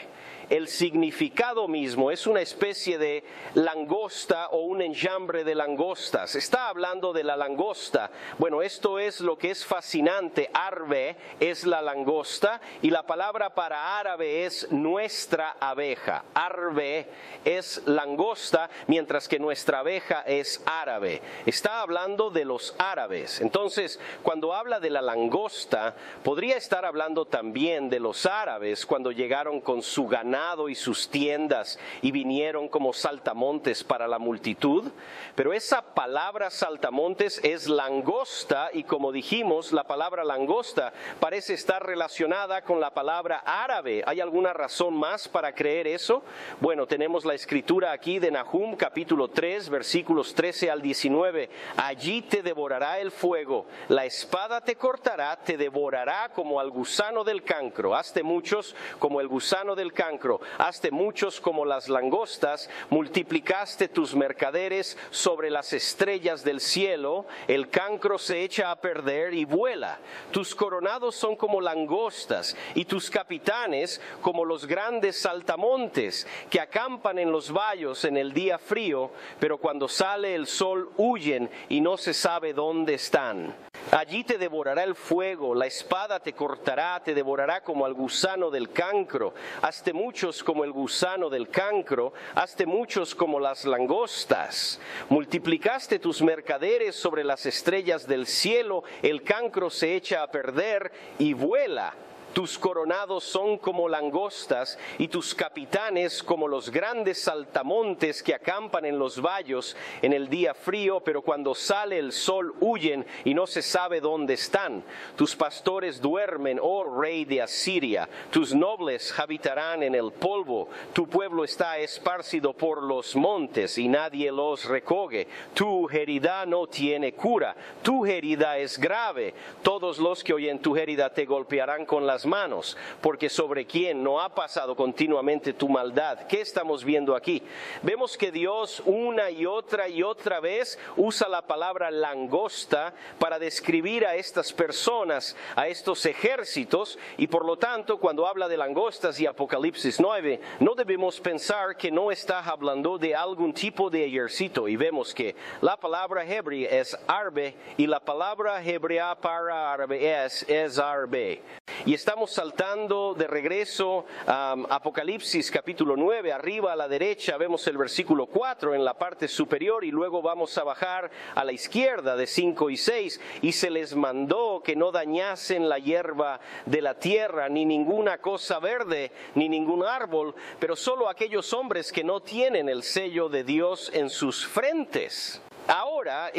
[SPEAKER 1] El significado mismo es una especie de langosta o un enjambre de langostas. Está hablando de la langosta. Bueno, esto es lo que es fascinante. Arbe es la langosta y la palabra para árabe es nuestra abeja. Arbe es langosta, mientras que nuestra abeja es árabe. Está hablando de los árabes. Entonces, cuando habla de la langosta, podría estar hablando también de los árabes cuando llegaron con su ganado ganado y sus tiendas, y vinieron como saltamontes para la multitud. Pero esa palabra saltamontes es langosta, y como dijimos, la palabra langosta parece estar relacionada con la palabra árabe. ¿Hay alguna razón más para creer eso? Bueno, tenemos la escritura aquí de Nahum, capítulo 3, versículos 13 al 19. Allí te devorará el fuego, la espada te cortará, te devorará como al gusano del cancro. Hazte muchos como el gusano del cancro, hazte muchos como las langostas, multiplicaste tus mercaderes sobre las estrellas del cielo, el cancro se echa a perder y vuela. Tus coronados son como langostas y tus capitanes como los grandes saltamontes que acampan en los valles en el día frío, pero cuando sale el sol huyen y no se sabe dónde están. Allí te devorará el fuego, la espada te cortará, te devorará como al gusano del cancro. Hazte muchos como el gusano del cancro, hazte muchos como las langostas. Multiplicaste tus mercaderes sobre las estrellas del cielo, el cancro se echa a perder y vuela. Tus coronados son como langostas y tus capitanes como los grandes saltamontes que acampan en los valles en el día frío, pero cuando sale el sol huyen y no se sabe dónde están. Tus pastores duermen, oh rey de Asiria, tus nobles habitarán en el polvo, tu pueblo está esparcido por los montes y nadie los recoge. Tu herida no tiene cura, tu herida es grave, todos los que oyen tu herida te golpearán con las manos, porque sobre quien no ha pasado continuamente tu maldad. ¿Qué estamos viendo aquí? Vemos que Dios una y otra vez usa la palabra langosta para describir a estas personas, a estos ejércitos, y por lo tanto cuando habla de langostas y Apocalipsis 9, no debemos pensar que no está hablando de algún tipo de ejército, y vemos que la palabra hebrea es arbe y la palabra hebrea para árabe es arbe. Y estamos saltando de regreso a Apocalipsis capítulo 9, arriba a la derecha vemos el versículo 4 en la parte superior y luego vamos a bajar a la izquierda de 5 y 6. Y se les mandó que no dañasen la hierba de la tierra, ni ninguna cosa verde, ni ningún árbol, pero solo aquellos hombres que no tienen el sello de Dios en sus frentes. Ahora,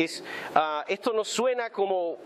[SPEAKER 1] esto nos suena como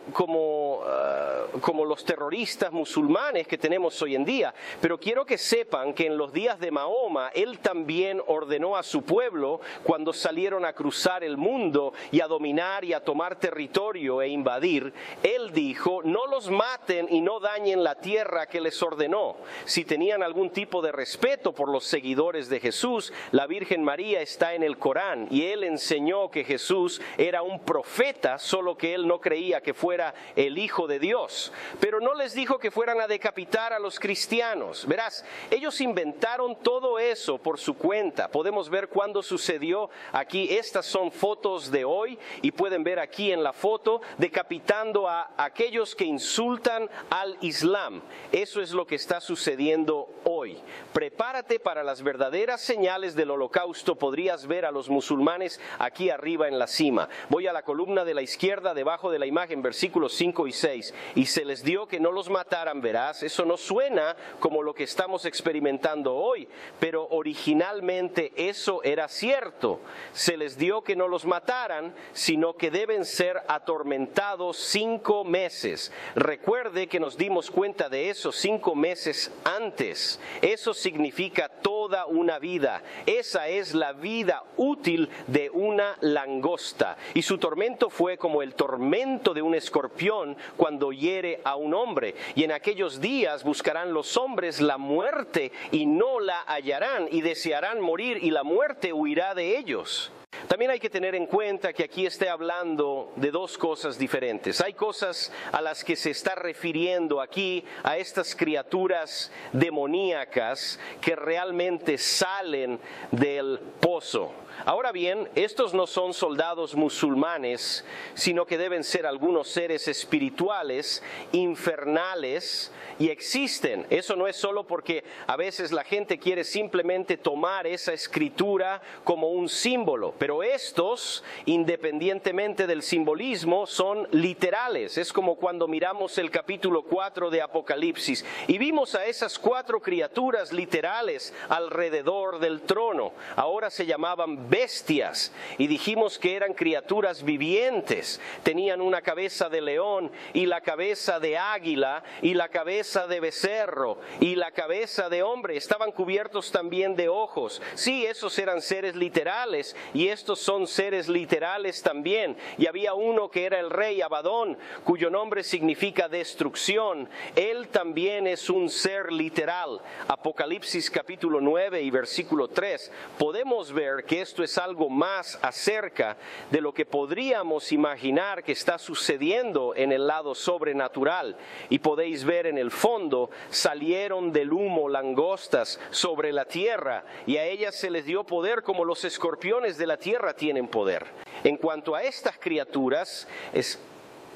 [SPEAKER 1] los terroristas musulmanes que tenemos hoy en día, pero quiero que sepan que en los días de Mahoma, él también ordenó a su pueblo, cuando salieron a cruzar el mundo y a dominar y a tomar territorio e invadir, él dijo, no los maten y no dañen la tierra que les ordenó. Si tenían algún tipo de respeto por los seguidores de Jesús, la Virgen María está en el Corán y él enseñó que Jesús era un profeta, solo que él no creía que fuera el Hijo de Dios. Pero no les dijo que fueran a decapitar a los cristianos. Verás, ellos inventaron todo eso por su cuenta. Podemos ver cuándo sucedió aquí. Estas son fotos de hoy y pueden ver aquí en la foto decapitando a aquellos que insultan al Islam. Eso es lo que está sucediendo hoy. Prepárate para las verdaderas señales del holocausto. Podrías ver a los musulmanes aquí arriba en la cima. Voy a la columna de la izquierda debajo de la imagen, versículos 5 y 6. Y se les dio que no los mataran, verás. Eso no suena como lo que estamos experimentando hoy, pero originalmente eso era cierto. Se les dio que no los mataran, sino que deben ser atormentados 5 meses. Recuerde que nos dimos cuenta de eso 5 meses antes. Eso significa toda una vida. Esa es la vida útil de una langosta. Y su tormento fue como el tormento de un escorpión cuando hiere a un hombre. Y en aquellos días buscarán los hombres la muerte y no la hallarán, y desearán morir y la muerte huirá de ellos. También hay que tener en cuenta que aquí está hablando de dos cosas diferentes. Hay cosas a las que se está refiriendo aquí, a estas criaturas demoníacas que realmente salen del pozo. Ahora bien, estos no son soldados musulmanes, sino que deben ser algunos seres espirituales, infernales, y existen. Eso no es solo porque a veces la gente quiere simplemente tomar esa escritura como un símbolo, pero estos, independientemente del simbolismo, son literales. Es como cuando miramos el capítulo 4 de Apocalipsis y vimos a esas 4 criaturas literales alrededor del trono. Ahora se llamaban bestias y dijimos que eran criaturas vivientes. Tenían una cabeza de león y la cabeza de águila y la cabeza de becerro y la cabeza de hombre. Estaban cubiertos también de ojos. Sí, esos eran seres literales y estos son seres literales también. Y había uno que era el rey Abadón, cuyo nombre significa destrucción. Él también es un ser literal. Apocalipsis capítulo 9 y versículo 3. Podemos ver que esto es algo más acerca de lo que podríamos imaginar que está sucediendo en el lado sobrenatural. Y podéis ver en el fondo, salieron del humo langostas sobre la tierra y a ellas se les dio poder como los escorpiones de la tierra tienen poder. En cuanto a estas criaturas, es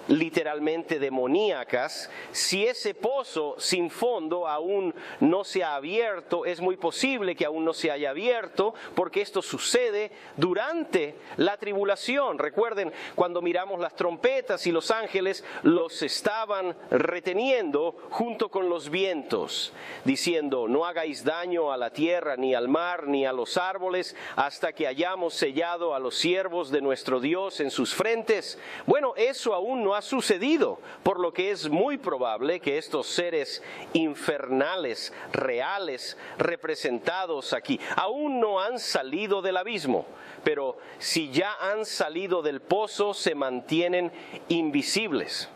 [SPEAKER 1] literalmente demoníacas. Si ese pozo sin fondo aún no se ha abierto, es muy posible que aún no se haya abierto, porque esto sucede durante la tribulación. Recuerden, cuando miramos las trompetas y los ángeles los estaban reteniendo junto con los vientos, diciendo: no hagáis daño a la tierra, ni al mar, ni a los árboles, hasta que hayamos sellado a los siervos de nuestro Dios en sus frentes. Bueno, eso aún no ha sucedido, por lo que es muy probable que estos seres infernales, reales, representados aquí, aún no han salido del abismo, pero si ya han salido del pozo, se mantienen invisibles.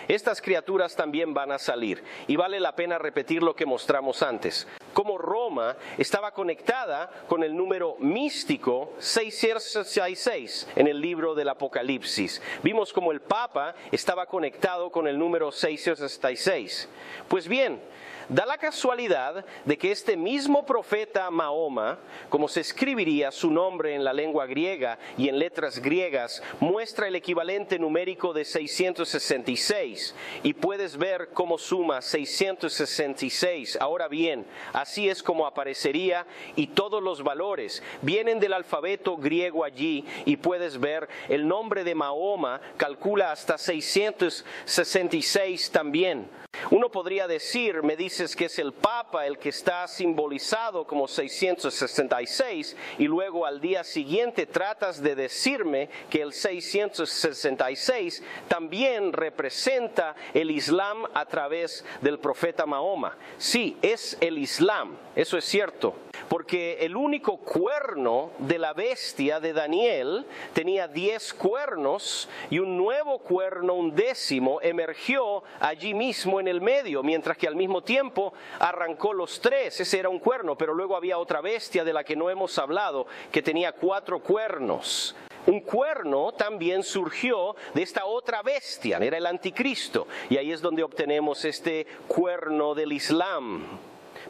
[SPEAKER 1] Estas criaturas también van a salir, y vale la pena repetir lo que mostramos antes. Como Roma estaba conectada con el número místico 666 en el libro del Apocalipsis. Vimos como el Papa estaba conectado con el número 666. Pues bien, da la casualidad de que este mismo profeta Mahoma, como se escribiría su nombre en la lengua griega y en letras griegas, muestra el equivalente numérico de 666 y puedes ver cómo suma 666. Ahora bien, así es como aparecería y todos los valores vienen del alfabeto griego allí y puedes ver el nombre de Mahoma calcula hasta 666 también. Uno podría decir, me dices que es el Papa el que está simbolizado como 666 y luego al día siguiente tratas de decirme que el 666 también representa el Islam a través del profeta Mahoma. Sí, es el Islam, eso es cierto, porque el único cuerno de la bestia de Daniel tenía 10 cuernos y un nuevo cuerno, un 10º, emergió allí mismo en el medio, mientras que al mismo tiempo arrancó los 3, ese era un cuerno, pero luego había otra bestia de la que no hemos hablado, que tenía 4 cuernos. Un cuerno también surgió de esta otra bestia, era el anticristo, y ahí es donde obtenemos este cuerno del Islam.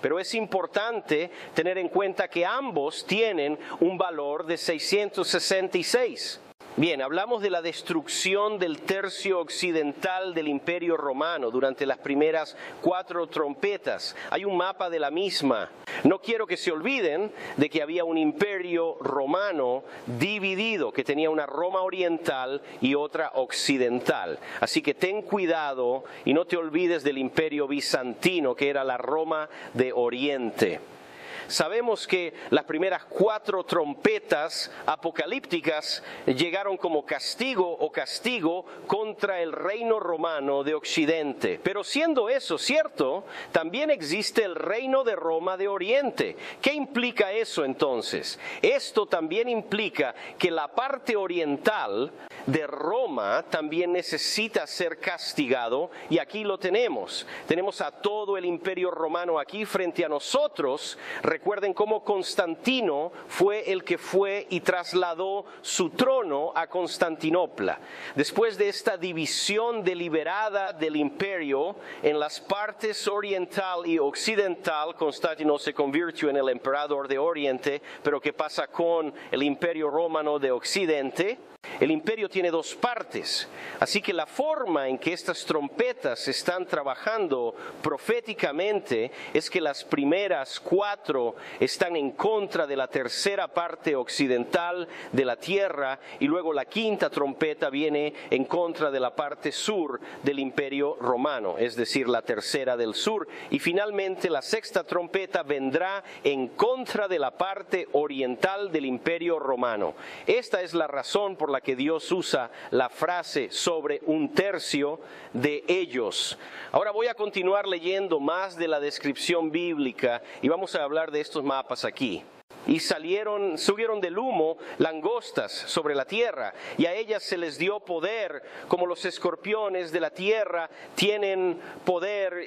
[SPEAKER 1] Pero es importante tener en cuenta que ambos tienen un valor de 666. Bien, hablamos de la destrucción del tercio occidental del Imperio Romano durante las primeras 4 trompetas. Hay un mapa de la misma. No quiero que se olviden de que había un imperio romano dividido, que tenía una Roma oriental y otra occidental. Así que ten cuidado y no te olvides del imperio bizantino, que era la Roma de Oriente. Sabemos que las primeras 4 trompetas apocalípticas llegaron como castigo contra el reino romano de Occidente. Pero siendo eso cierto, también existe el reino de Roma de Oriente. ¿Qué implica eso entonces? Esto también implica que la parte oriental de Roma también necesita ser castigado, y aquí lo tenemos. Tenemos a todo el imperio romano aquí frente a nosotros. Recuerden cómo Constantino fue el que fue y trasladó su trono a Constantinopla. Después de esta división deliberada del imperio en las partes oriental y occidental, Constantino se convirtió en el emperador de Oriente, pero ¿qué pasa con el imperio romano de Occidente? El imperio tiene dos partes, así que la forma en que estas trompetas están trabajando proféticamente es que las primeras 4 están en contra de la tercera parte occidental de la tierra y luego la quinta trompeta viene en contra de la parte sur del imperio romano, es decir, la tercera del sur, y finalmente la sexta trompeta vendrá en contra de la parte oriental del imperio romano. Esta es la razón por la que Dios usa la frase sobre 1/3 de ellos. Ahora voy a continuar leyendo más de la descripción bíblica y vamos a hablar de estos mapas aquí. Y subieron del humo langostas sobre la tierra, y a ellas se les dio poder, como los escorpiones de la tierra tienen poder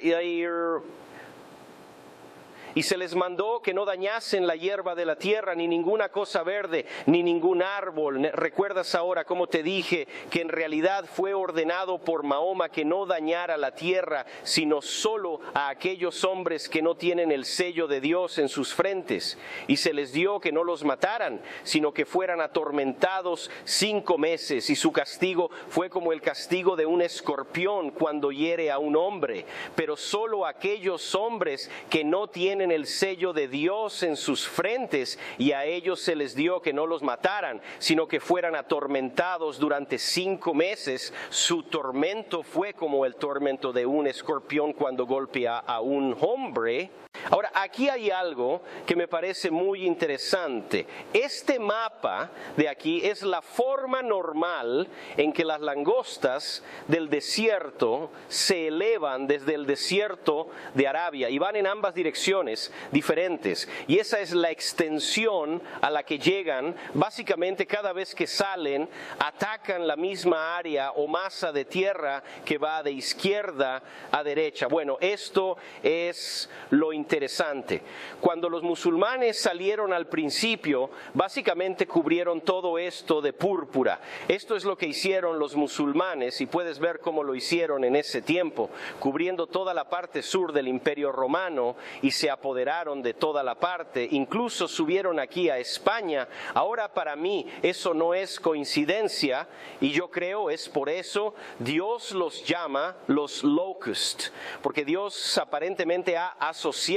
[SPEAKER 1] y se les mandó que no dañasen la hierba de la tierra, ni ninguna cosa verde, ni ningún árbol. ¿Recuerdas ahora cómo te dije que en realidad fue ordenado por Mahoma que no dañara la tierra, sino solo a aquellos hombres que no tienen el sello de Dios en sus frentes? Y se les dio que no los mataran, sino que fueran atormentados 5 meses, y su castigo fue como el castigo de un escorpión cuando hiere a un hombre. Pero solo aquellos hombres que no tienen el sello de Dios en sus frentes, y a ellos se les dio que no los mataran, sino que fueran atormentados durante 5 meses. Su tormento fue como el tormento de un escorpión cuando golpea a un hombre. Ahora, aquí hay algo que me parece muy interesante. Este mapa de aquí es la forma normal en que las langostas del desierto se elevan desde el desierto de Arabia y van en ambas direcciones diferentes. Y esa es la extensión a la que llegan. Básicamente, cada vez que salen, atacan la misma área o masa de tierra que va de izquierda a derecha. Bueno, esto es lo interesante. Cuando los musulmanes salieron al principio, básicamente cubrieron todo esto de púrpura. Esto es lo que hicieron los musulmanes, y puedes ver cómo lo hicieron en ese tiempo, cubriendo toda la parte sur del Imperio Romano, y se apoderaron de toda la parte, incluso subieron aquí a España. Ahora, para mí eso no es coincidencia, y yo creo es por eso Dios los llama los locusts, porque Dios aparentemente ha asociado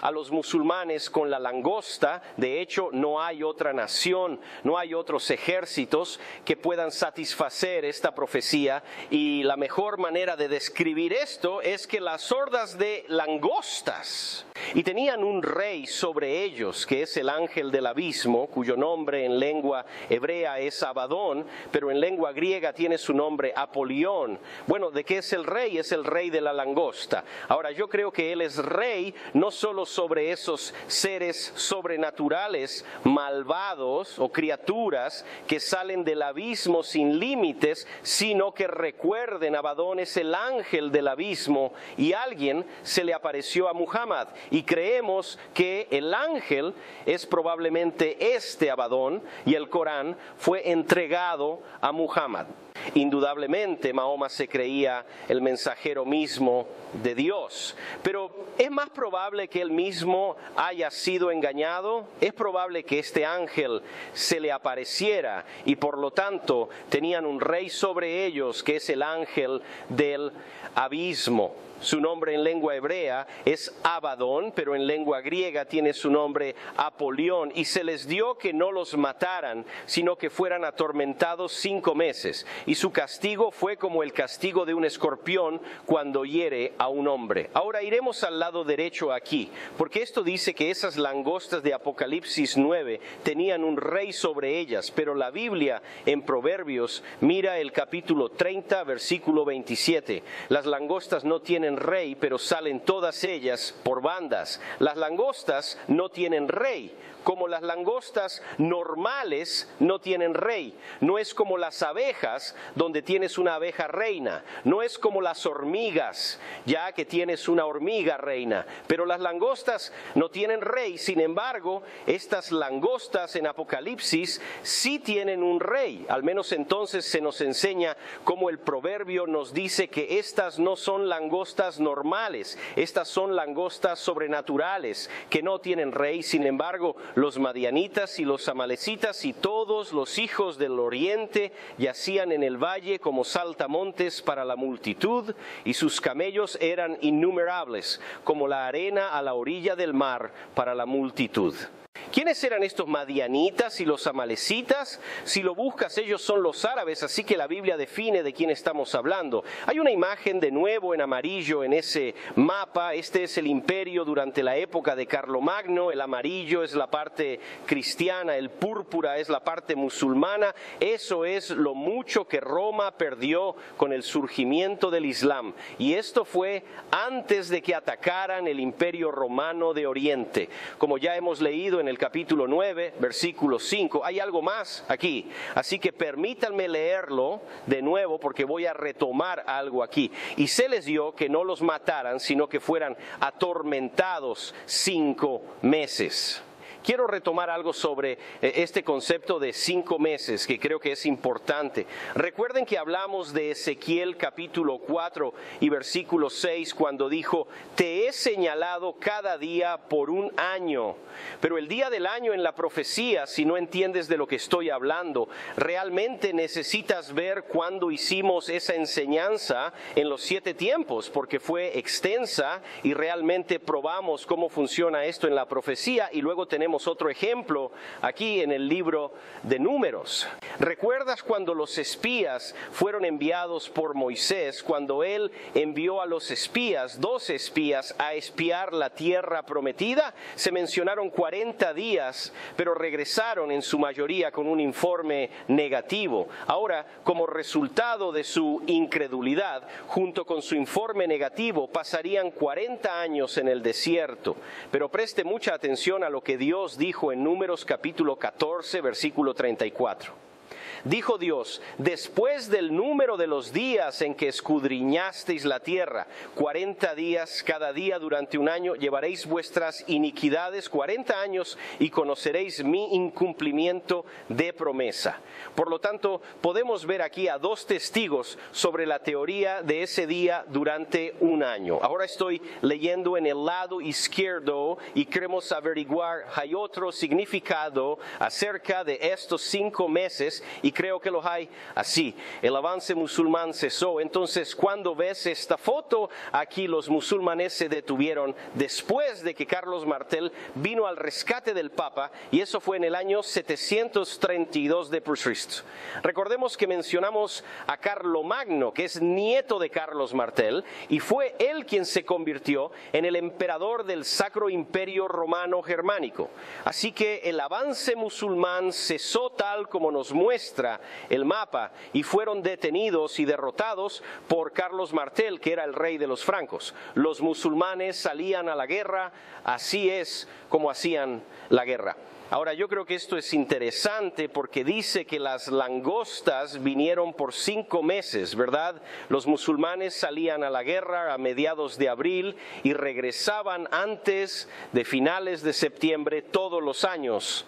[SPEAKER 1] a los musulmanes con la langosta. De hecho, no hay otra nación, no hay otros ejércitos que puedan satisfacer esta profecía, y la mejor manera de describir esto es que las hordas de langostas, y tenían un rey sobre ellos, que es el ángel del abismo, cuyo nombre en lengua hebrea es Abadón, pero en lengua griega tiene su nombre Apolión. Bueno, ¿de qué es el rey? Es el rey de la langosta. Ahora, yo creo que él es rey no solo sobre esos seres sobrenaturales, malvados o criaturas que salen del abismo sin límites, sino que recuerden, Abadón es el ángel del abismo, y alguien se le apareció a Muhammad, y creemos que el ángel es probablemente este Abadón, y el Corán fue entregado a Muhammad. Indudablemente Mahoma se creía el mensajero mismo de Dios, pero ¿es más probable que él mismo haya sido engañado? Es probable que este ángel se le apareciera, y por lo tanto tenían un rey sobre ellos, que es el ángel del abismo. Su nombre en lengua hebrea es Abadón, pero en lengua griega tiene su nombre Apolión. Y se les dio que no los mataran, sino que fueran atormentados 5 meses. Y su castigo fue como el castigo de un escorpión cuando hiere a un hombre. Ahora iremos al lado derecho aquí, porque esto dice que esas langostas de Apocalipsis 9 tenían un rey sobre ellas. Pero la Biblia en Proverbios, mira el capítulo 30, versículo 27. Las langostas no tienen tienen rey, pero salen todas ellas por bandas. Las langostas no tienen rey, como las langostas normales no tienen rey. No es como las abejas, donde tienes una abeja reina. No es como las hormigas, ya que tienes una hormiga reina. Pero las langostas no tienen rey. Sin embargo, estas langostas en Apocalipsis sí tienen un rey. Al menos entonces se nos enseña cómo el proverbio nos dice que estas no son langostas normales. Estas son langostas sobrenaturales que no tienen rey. Sin embargo, los madianitas y los amalecitas y todos los hijos del oriente yacían en el valle como saltamontes para la multitud, y sus camellos eran innumerables, como la arena a la orilla del mar para la multitud. ¿Quiénes eran estos madianitas y los amalecitas? Si lo buscas, ellos son los árabes, así que la Biblia define de quién estamos hablando. Hay una imagen de nuevo en amarillo en ese mapa. Este es el imperio durante la época de Carlomagno. El amarillo es la parte cristiana, el púrpura es la parte musulmana. Eso es lo mucho que Roma perdió con el surgimiento del Islam. Y esto fue antes de que atacaran el imperio romano de Oriente. Como ya hemos leído en el capítulo 9, versículo 5, hay algo más aquí, así que permítanme leerlo de nuevo porque voy a retomar algo aquí. Y se les dio que no los mataran, sino que fueran atormentados 5 meses. Quiero retomar algo sobre este concepto de 5 meses, que creo que es importante. Recuerden que hablamos de Ezequiel capítulo 4 y versículo 6, cuando dijo: te he señalado cada día por un año. Pero el día del año en la profecía, si no entiendes de lo que estoy hablando, realmente necesitas ver cuándo hicimos esa enseñanza en los 7 tiempos, porque fue extensa y realmente probamos cómo funciona esto en la profecía, y luego tenemos otro ejemplo aquí en el libro de Números. ¿Recuerdas cuando los espías fueron enviados por Moisés, cuando él envió a los espías, 12 espías, a espiar la tierra prometida? Se mencionaron 40 días, pero regresaron en su mayoría con un informe negativo. Ahora, como resultado de su incredulidad, junto con su informe negativo, pasarían 40 años en el desierto. Pero preste mucha atención a lo que Dios dijo en Números capítulo 14, versículo 34. Dijo Dios: después del número de los días en que escudriñasteis la tierra, 40 días cada día durante un año, llevaréis vuestras iniquidades 40 años y conoceréis mi incumplimiento de promesa. Por lo tanto, podemos ver aquí a 2 testigos sobre la teoría de ese día durante un año. Ahora estoy leyendo en el lado izquierdo y queremos averiguar, hay otro significado acerca de estos 5 meses, y creo que los hay así. El avance musulmán cesó. Entonces, cuando ves esta foto, aquí los musulmanes se detuvieron después de que Carlos Martel vino al rescate del Papa, y eso fue en el año 732 de Cristo. Recordemos que mencionamos a Carlomagno, que es nieto de Carlos Martel, y fue él quien se convirtió en el emperador del Sacro Imperio Romano Germánico. Así que el avance musulmán cesó tal como nos muestra el mapa, y fueron detenidos y derrotados por Carlos Martel, que era el rey de los francos. Los musulmanes salían a la guerra, así es como hacían la guerra. Ahora, yo creo que esto es interesante porque dice que las langostas vinieron por 5 meses, ¿verdad? Los musulmanes salían a la guerra a mediados de abril y regresaban antes de finales de septiembre todos los años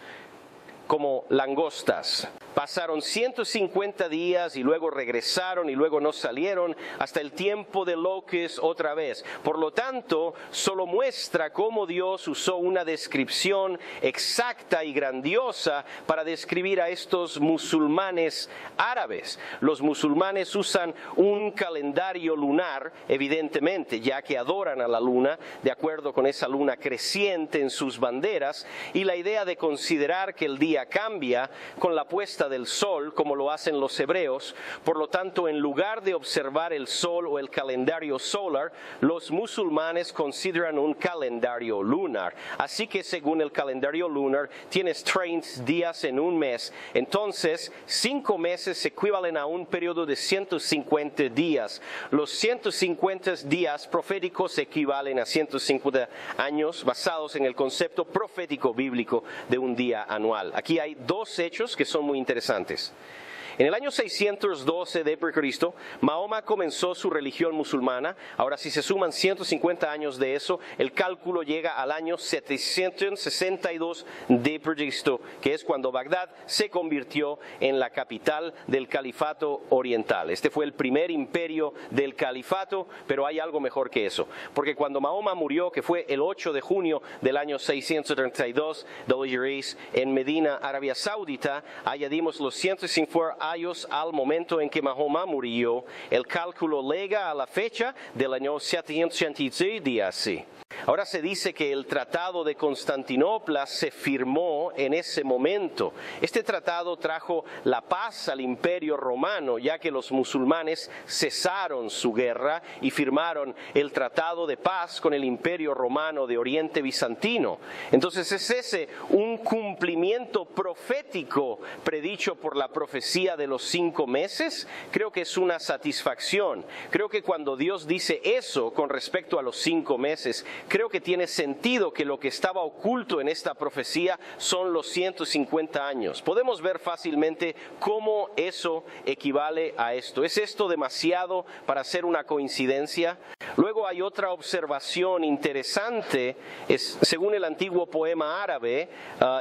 [SPEAKER 1] como langostas. Pasaron 150 días y luego regresaron y luego no salieron hasta el tiempo de Locust otra vez. Por lo tanto, solo muestra cómo Dios usó una descripción exacta y grandiosa para describir a estos musulmanes árabes. Los musulmanes usan un calendario lunar, evidentemente, ya que adoran a la luna, de acuerdo con esa luna creciente en sus banderas, y la idea de considerar que el día cambia con la puesta vista del sol, como lo hacen los hebreos. Por lo tanto, en lugar de observar el sol o el calendario solar, los musulmanes consideran un calendario lunar. Así que según el calendario lunar, tienes 30 días en un mes. Entonces, 5 meses equivalen a un periodo de 150 días. Los 150 días proféticos equivalen a 150 años basados en el concepto profético bíblico de un día anual. Aquí hay dos hechos que son muy interesantes. En el año 612 d.C., Mahoma comenzó su religión musulmana. Ahora, si se suman 150 años de eso, el cálculo llega al año 762 d.C., que es cuando Bagdad se convirtió en la capital del califato oriental. Este fue el primer imperio del califato, pero hay algo mejor que eso. Porque cuando Mahoma murió, que fue el 8 de junio del año 632 w.c., en Medina, Arabia Saudita, añadimos los 150 años al momento en que Mahoma murió. El cálculo llega a la fecha del año 786 d.C. Ahora se dice que el Tratado de Constantinopla se firmó en ese momento. Este tratado trajo la paz al Imperio Romano, ya que los musulmanes cesaron su guerra y firmaron el Tratado de Paz con el Imperio Romano de Oriente Bizantino. Entonces es ese un cumplimiento profético predicho por la profecía de los 5 meses. Creo que es una satisfacción. Creo que cuando Dios dice eso con respecto a los 5 meses, creo que tiene sentido que lo que estaba oculto en esta profecía son los 150 años. Podemos ver fácilmente cómo eso equivale a esto. ¿Es esto demasiado para ser una coincidencia? Luego hay otra observación interesante. Según el antiguo poema árabe,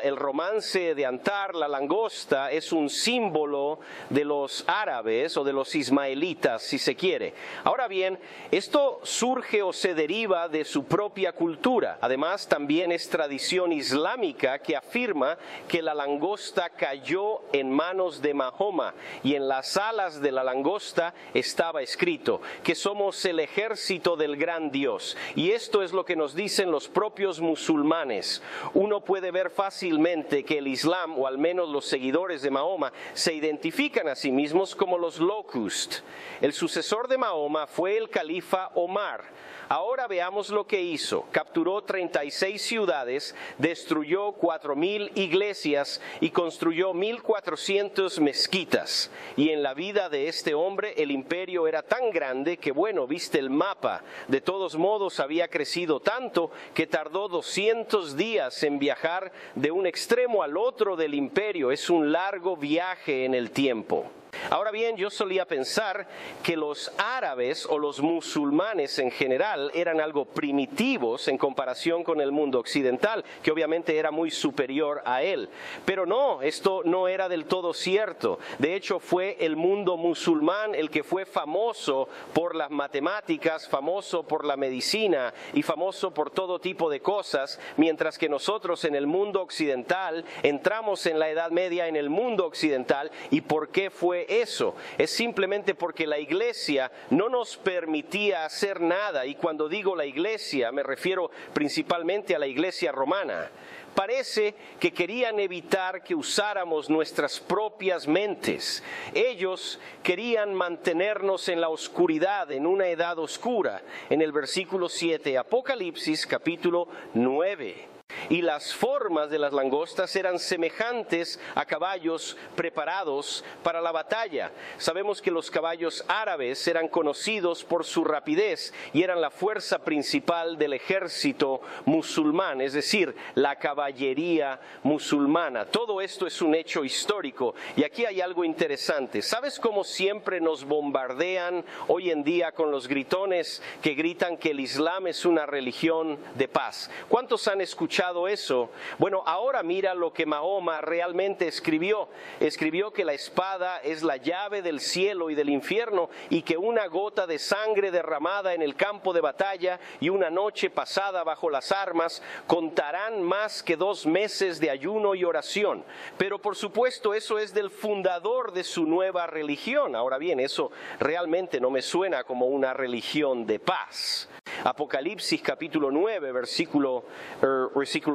[SPEAKER 1] el romance de Antar, la langosta, es un símbolo de los árabes o de los ismaelitas, si se quiere. Ahora bien, esto surge o se deriva de su propia cultura. Además, también es tradición islámica que afirma que la langosta cayó en manos de Mahoma y en las alas de la langosta estaba escrito que somos el ejército del gran Dios. Y esto es lo que nos dicen los propios musulmanes. Uno puede ver fácilmente que el Islam, o al menos los seguidores de Mahoma, se identifican a sí mismos como los Locust. El sucesor de Mahoma fue el califa Omar. Ahora veamos lo que hizo. Capturó 36 ciudades, destruyó 4,000 iglesias y construyó 1,400 mezquitas. Y en la vida de este hombre el imperio era tan grande que, bueno, viste el mapa. De todos modos había crecido tanto que tardó 200 días en viajar de un extremo al otro del imperio. Es un largo viaje en el tiempo. Ahora bien, yo solía pensar que los árabes o los musulmanes en general eran algo primitivos en comparación con el mundo occidental, que obviamente era muy superior a él. Pero no, esto no era del todo cierto. De hecho, fue el mundo musulmán el que fue famoso por las matemáticas, famoso por la medicina y famoso por todo tipo de cosas, mientras que nosotros en el mundo occidental entramos en la Edad Media en el mundo occidental. ¿Y por qué fue eso? Es simplemente porque la iglesia no nos permitía hacer nada, y cuando digo la iglesia me refiero principalmente a la iglesia romana. Parece que querían evitar que usáramos nuestras propias mentes. Ellos querían mantenernos en la oscuridad, en una edad oscura. En el versículo 7, Apocalipsis capítulo 9. Y las formas de las langostas eran semejantes a caballos preparados para la batalla. Sabemos que los caballos árabes eran conocidos por su rapidez y eran la fuerza principal del ejército musulmán, es decir, la caballería musulmana. Todo esto es un hecho histórico, y aquí hay algo interesante. ¿Sabes cómo siempre nos bombardean hoy en día con los gritones que gritan que el Islam es una religión de paz? ¿Cuántos han escuchado eso? Bueno, ahora mira lo que Mahoma realmente escribió. Escribió que la espada es la llave del cielo y del infierno, y que una gota de sangre derramada en el campo de batalla y una noche pasada bajo las armas contarán más que 2 meses de ayuno y oración. Pero por supuesto eso es del fundador de su nueva religión. Ahora bien, eso realmente no me suena como una religión de paz. Apocalipsis capítulo 9, versículo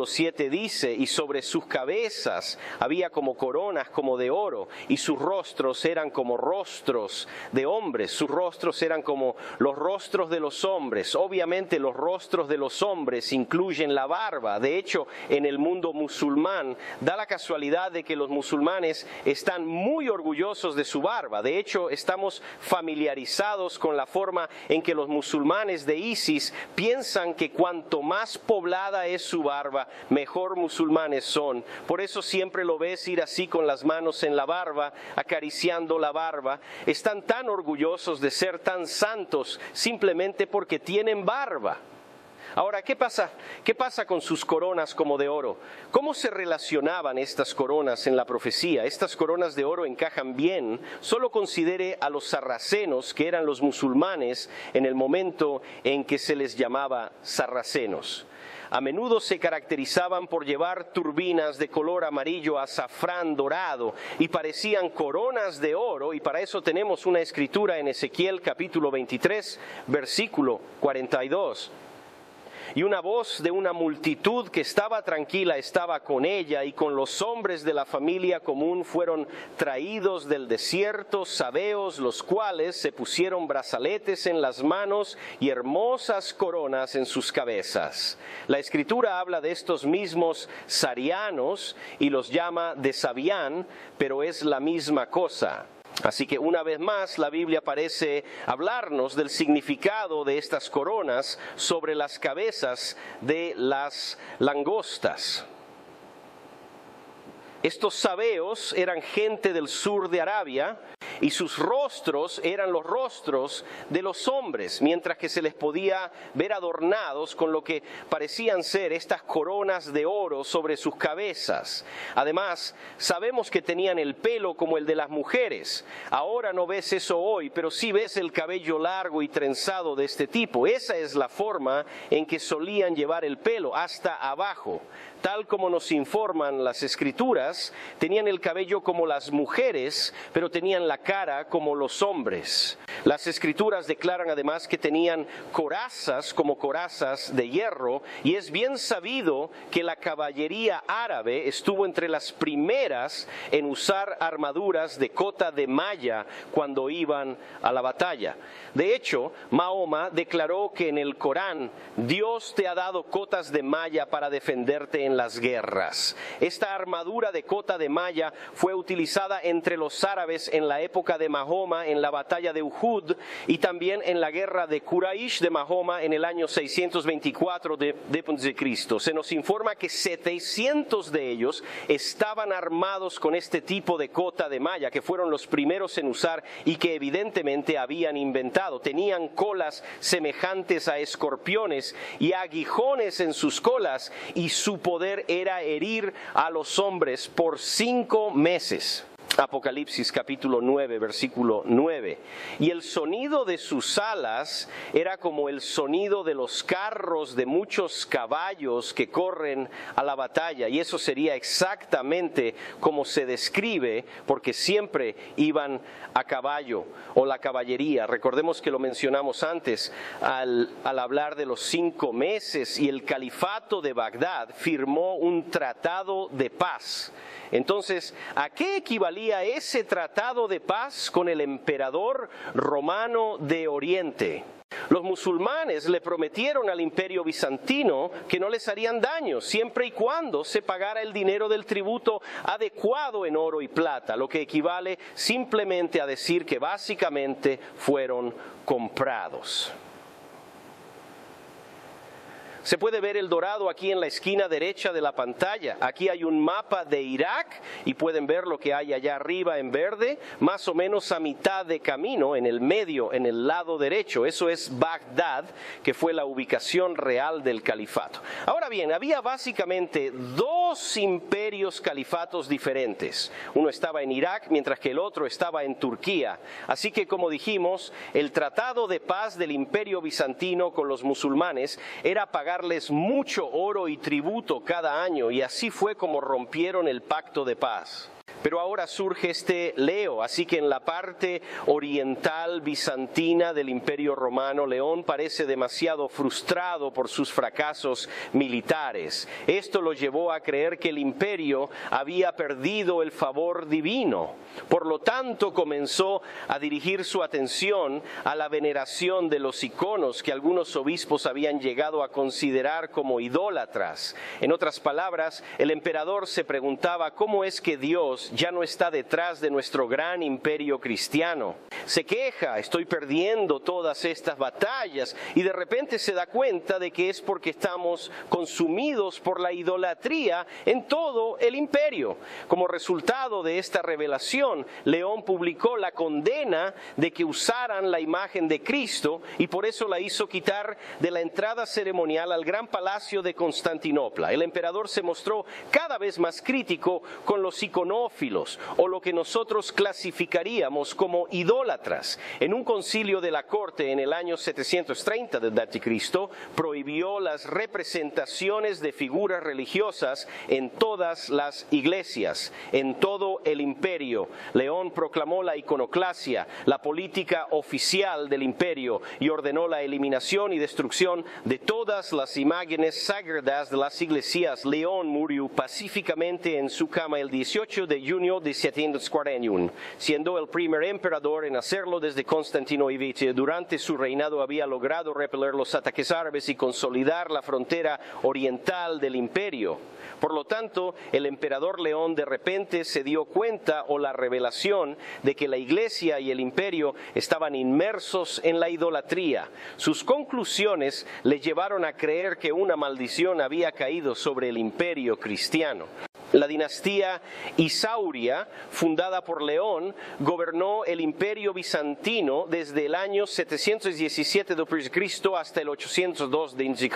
[SPEAKER 1] 7 dice, y sobre sus cabezas había como coronas como de oro, y sus rostros eran como rostros de hombres, sus rostros eran como los rostros de los hombres. Obviamente los rostros de los hombres incluyen la barba. De hecho, en el mundo musulmán, da la casualidad de que los musulmanes están muy orgullosos de su barba. De hecho, estamos familiarizados con la forma en que los musulmanes de ISIS piensan que cuanto más poblada es su barba, mejor musulmanes son. Por eso siempre lo ves ir así con las manos en la barba, acariciando la barba. Están tan orgullosos de ser tan santos simplemente porque tienen barba. Ahora, ¿qué pasa con sus coronas como de oro? ¿Cómo se relacionaban estas coronas en la profecía? Estas coronas de oro encajan bien. Solo considere a los sarracenos, que eran los musulmanes en el momento en que se les llamaba sarracenos. A menudo se caracterizaban por llevar turbinas de color amarillo azafrán dorado y parecían coronas de oro, y para eso tenemos una escritura en Ezequiel capítulo 23, versículo 42. Y una voz de una multitud que estaba tranquila estaba con ella, y con los hombres de la familia común fueron traídos del desierto sabeos, los cuales se pusieron brazaletes en las manos y hermosas coronas en sus cabezas. La escritura habla de estos mismos sarianos y los llama de Sabián, pero es la misma cosa. Así que una vez más la Biblia parece hablarnos del significado de estas coronas sobre las cabezas de las langostas. Estos sabeos eran gente del sur de Arabia, y sus rostros eran los rostros de los hombres, mientras que se les podía ver adornados con lo que parecían ser estas coronas de oro sobre sus cabezas. Además, sabemos que tenían el pelo como el de las mujeres. Ahora no ves eso hoy, pero sí ves el cabello largo y trenzado de este tipo. Esa es la forma en que solían llevar el pelo, hasta abajo. Tal como nos informan las escrituras, tenían el cabello como las mujeres, pero tenían la cara como los hombres. Las escrituras declaran además que tenían corazas como corazas de hierro, y es bien sabido que la caballería árabe estuvo entre las primeras en usar armaduras de cota de malla cuando iban a la batalla. De hecho, Mahoma declaró que en el Corán, Dios te ha dado cotas de malla para defenderte en las guerras. Esta armadura de cota de malla fue utilizada entre los árabes en la época de Mahoma en la batalla de Uhud, y también en la guerra de Quraysh de Mahoma en el año 624 después de Cristo. Se nos informa que 700 de ellos estaban armados con este tipo de cota de malla, que fueron los primeros en usar y que evidentemente habían inventado. Tenían colas semejantes a escorpiones y aguijones en sus colas, y su poder era herir a los hombres por 5 meses. Apocalipsis capítulo 9, versículo 9. Y el sonido de sus alas era como el sonido de los carros de muchos caballos que corren a la batalla. Y eso sería exactamente como se describe, porque siempre iban a caballo, o la caballería. Recordemos que lo mencionamos antes al hablar de los 5 meses, y el califato de Bagdad firmó un tratado de paz. Entonces, ¿a qué equivalía ese tratado de paz con el emperador romano de Oriente? Los musulmanes le prometieron al imperio bizantino que no les harían daño, siempre y cuando se pagara el dinero del tributo adecuado en oro y plata, lo que equivale simplemente a decir que básicamente fueron comprados. Se puede ver el dorado aquí en la esquina derecha de la pantalla. Aquí hay un mapa de Irak y pueden ver lo que hay allá arriba en verde, más o menos a mitad de camino, en el medio, en el lado derecho. Eso es Bagdad, que fue la ubicación real del califato. Ahora bien, había básicamente 2 imperios califatos diferentes. Uno estaba en Irak, mientras que el otro estaba en Turquía. Así que, como dijimos, el tratado de paz del imperio bizantino con los musulmanes era pagarles mucho oro y tributo cada año, y así fue como rompieron el pacto de paz. Pero ahora surge este Leo, así que en la parte oriental bizantina del Imperio Romano, León parece demasiado frustrado por sus fracasos militares. Esto lo llevó a creer que el imperio había perdido el favor divino. Por lo tanto, comenzó a dirigir su atención a la veneración de los iconos que algunos obispos habían llegado a considerar como idólatras. En otras palabras, el emperador se preguntaba cómo es que Dios ya no está detrás de nuestro gran imperio cristiano. Se queja, estoy perdiendo todas estas batallas, y de repente se da cuenta de que es porque estamos consumidos por la idolatría en todo el imperio. Como resultado de esta revelación, León publicó la condena de que usaran la imagen de Cristo, y por eso la hizo quitar de la entrada ceremonial al gran palacio de Constantinopla. El emperador se mostró cada vez más crítico con los iconófilos, o lo que nosotros clasificaríamos como idólatras. En un concilio de la corte en el año 730 del Anticristo, prohibió las representaciones de figuras religiosas en todas las iglesias, en todo el imperio. León proclamó la iconoclasia, la política oficial del imperio, y ordenó la eliminación y destrucción de todas las imágenes sagradas de las iglesias. León murió pacíficamente en su cama el 18 de junio de 741, siendo el primer emperador en hacerlo desde Constantino IV. Durante su reinado había logrado repeler los ataques árabes y consolidar la frontera oriental del imperio. Por lo tanto, el emperador León de repente se dio cuenta, o la revelación, de que la iglesia y el imperio estaban inmersos en la idolatría. Sus conclusiones le llevaron a creer que una maldición había caído sobre el imperio cristiano. La dinastía Isauria, fundada por León, gobernó el imperio bizantino desde el año 717 d.C. hasta el 802 d.C.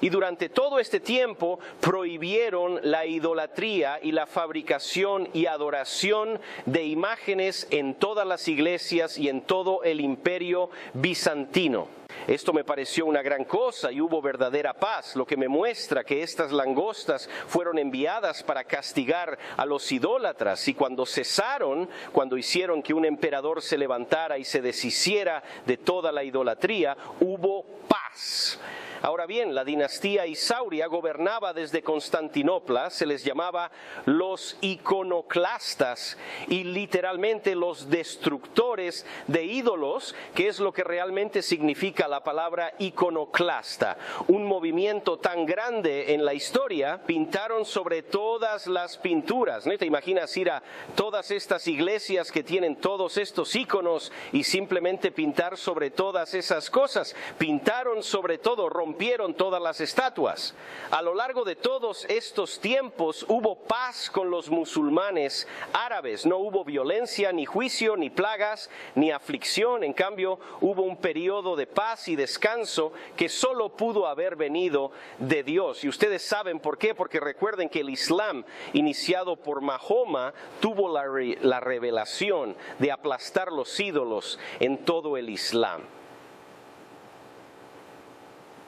[SPEAKER 1] y durante todo este tiempo prohibieron la idolatría y la fabricación y adoración de imágenes en todas las iglesias y en todo el imperio bizantino. Esto me pareció una gran cosa y hubo verdadera paz, lo que me muestra que estas langostas fueron enviadas para castigar a los idólatras, y cuando cesaron, cuando hicieron que un emperador se levantara y se deshiciera de toda la idolatría, hubo paz. Ahora bien, la dinastía Isauria gobernaba desde Constantinopla, se les llamaba los iconoclastas, y literalmente los destructores de ídolos, que es lo que realmente significa la palabra iconoclasta. Un movimiento tan grande en la historia, pintaron sobre todas las pinturas. ¿No te imaginas ir a todas estas iglesias que tienen todos estos íconos y simplemente pintar sobre todas esas cosas? Pintaron sobre todo, rompieron todas las estatuas. A lo largo de todos estos tiempos hubo paz con los musulmanes árabes. No hubo violencia, ni juicio, ni plagas, ni aflicción. En cambio, hubo un periodo de paz y descanso que solo pudo haber venido de Dios. Y ustedes saben por qué, porque recuerden que el Islam, iniciado por Mahoma, tuvo la revelación de aplastar los ídolos en todo el Islam.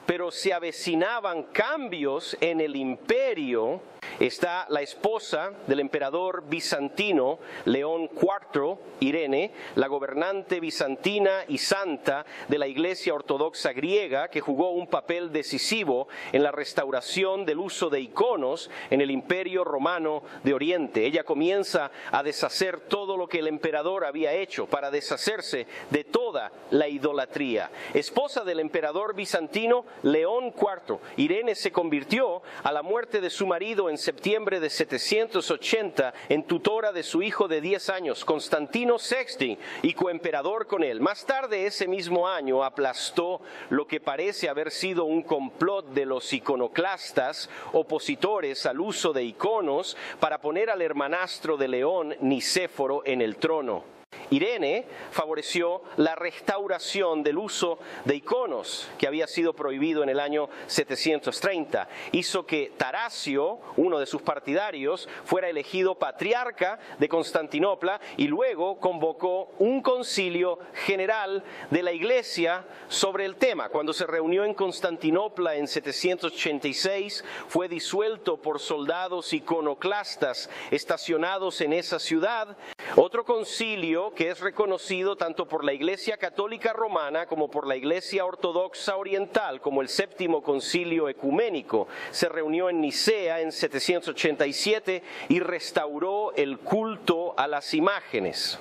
[SPEAKER 1] Pero se avecinaban cambios en el imperio. Está la esposa del emperador bizantino León IV, Irene, la gobernante bizantina y santa de la Iglesia Ortodoxa griega, que jugó un papel decisivo en la restauración del uso de iconos en el Imperio Romano de Oriente. Ella comienza a deshacer todo lo que el emperador había hecho para deshacerse de toda la idolatría. Esposa del emperador bizantino León IV, Irene se convirtió a la muerte de su marido en septiembre de 780 en tutora de su hijo de 10 años, Constantino VI, y coemperador con él. Más tarde ese mismo año aplastó lo que parece haber sido un complot de los iconoclastas, opositores al uso de iconos, para poner al hermanastro de León, Nicéforo, en el trono. Irene favoreció la restauración del uso de iconos que había sido prohibido en el año 730. Hizo que Tarasio, uno de sus partidarios, fuera elegido patriarca de Constantinopla y luego convocó un concilio general de la iglesia sobre el tema. Cuando se reunió en Constantinopla en 786, fue disuelto por soldados iconoclastas estacionados en esa ciudad. Otro concilio que es reconocido tanto por la Iglesia Católica Romana como por la Iglesia Ortodoxa Oriental, como el Séptimo Concilio Ecuménico, se reunió en Nicea en 787 y restauró el culto a las imágenes.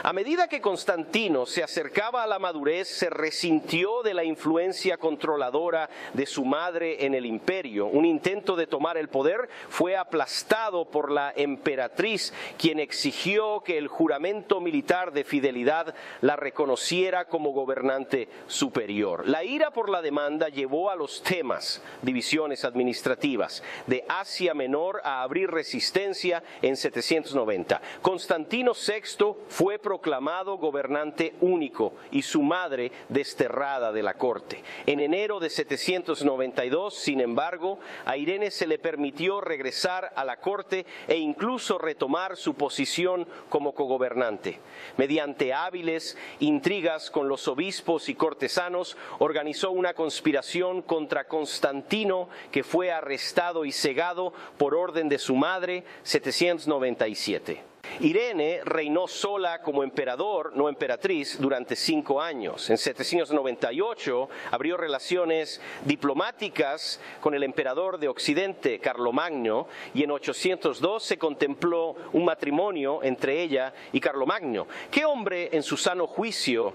[SPEAKER 1] A medida que Constantino se acercaba a la madurez, se resintió de la influencia controladora de su madre en el imperio. Un intento de tomar el poder fue aplastado por la emperatriz, quien exigió que el juramento militar de fidelidad la reconociera como gobernante superior. La ira por la demanda llevó a los temas, divisiones administrativas, de Asia Menor a abrir resistencia en 790. Constantino VI fue proclamado gobernante único y su madre desterrada de la corte. En enero de 792, sin embargo, a Irene se le permitió regresar a la corte e incluso retomar su posición como cogobernante. Mediante hábiles intrigas con los obispos y cortesanos, organizó una conspiración contra Constantino, que fue arrestado y cegado por orden de su madre, 797. Irene reinó sola como emperador, no emperatriz, durante 5 años. En 798 abrió relaciones diplomáticas con el emperador de Occidente, Carlomagno, y en 802 se contempló un matrimonio entre ella y Carlomagno. ¿Qué hombre en su sano juicio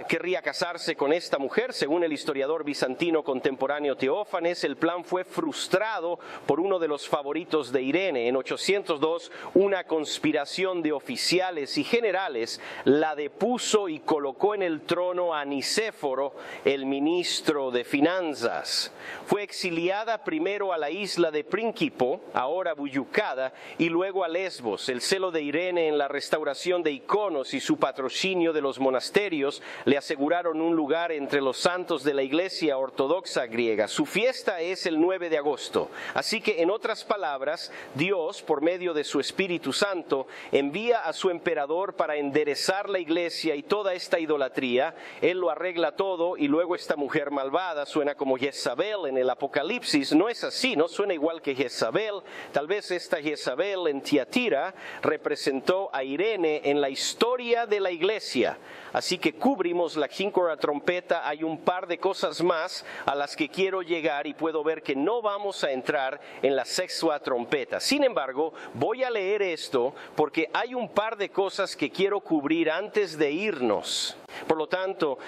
[SPEAKER 1] querría casarse con esta mujer? Según el historiador bizantino contemporáneo Teófanes, el plan fue frustrado por uno de los favoritos de Irene. En 802, una conspiración de oficiales y generales la depuso y colocó en el trono a Nicéforo, el ministro de finanzas. Fue exiliada primero a la isla de Prínquipo, ahora Buyucada, y luego a Lesbos. El celo de Irene en la restauración de iconos y su patrocinio de los monasterios le aseguraron un lugar entre los santos de la Iglesia Ortodoxa griega. Su fiesta es el 9 de agosto. Así que, en otras palabras, Dios, por medio de su Espíritu Santo, envía a su emperador para enderezar la Iglesia y toda esta idolatría. Él lo arregla todo y luego esta mujer malvada suena como Jezabel en el Apocalipsis. No es así, no suena igual que Jezabel. Tal vez esta Jezabel en Tiatira representó a Irene en la historia de la Iglesia. Así que cubrimos la quíncora trompeta. Hay un par de cosas más a las que quiero llegar y puedo ver que no vamos a entrar en la sexta trompeta. Sin embargo, voy a leer esto porque hay un par de cosas que quiero cubrir antes de irnos. Por lo tanto,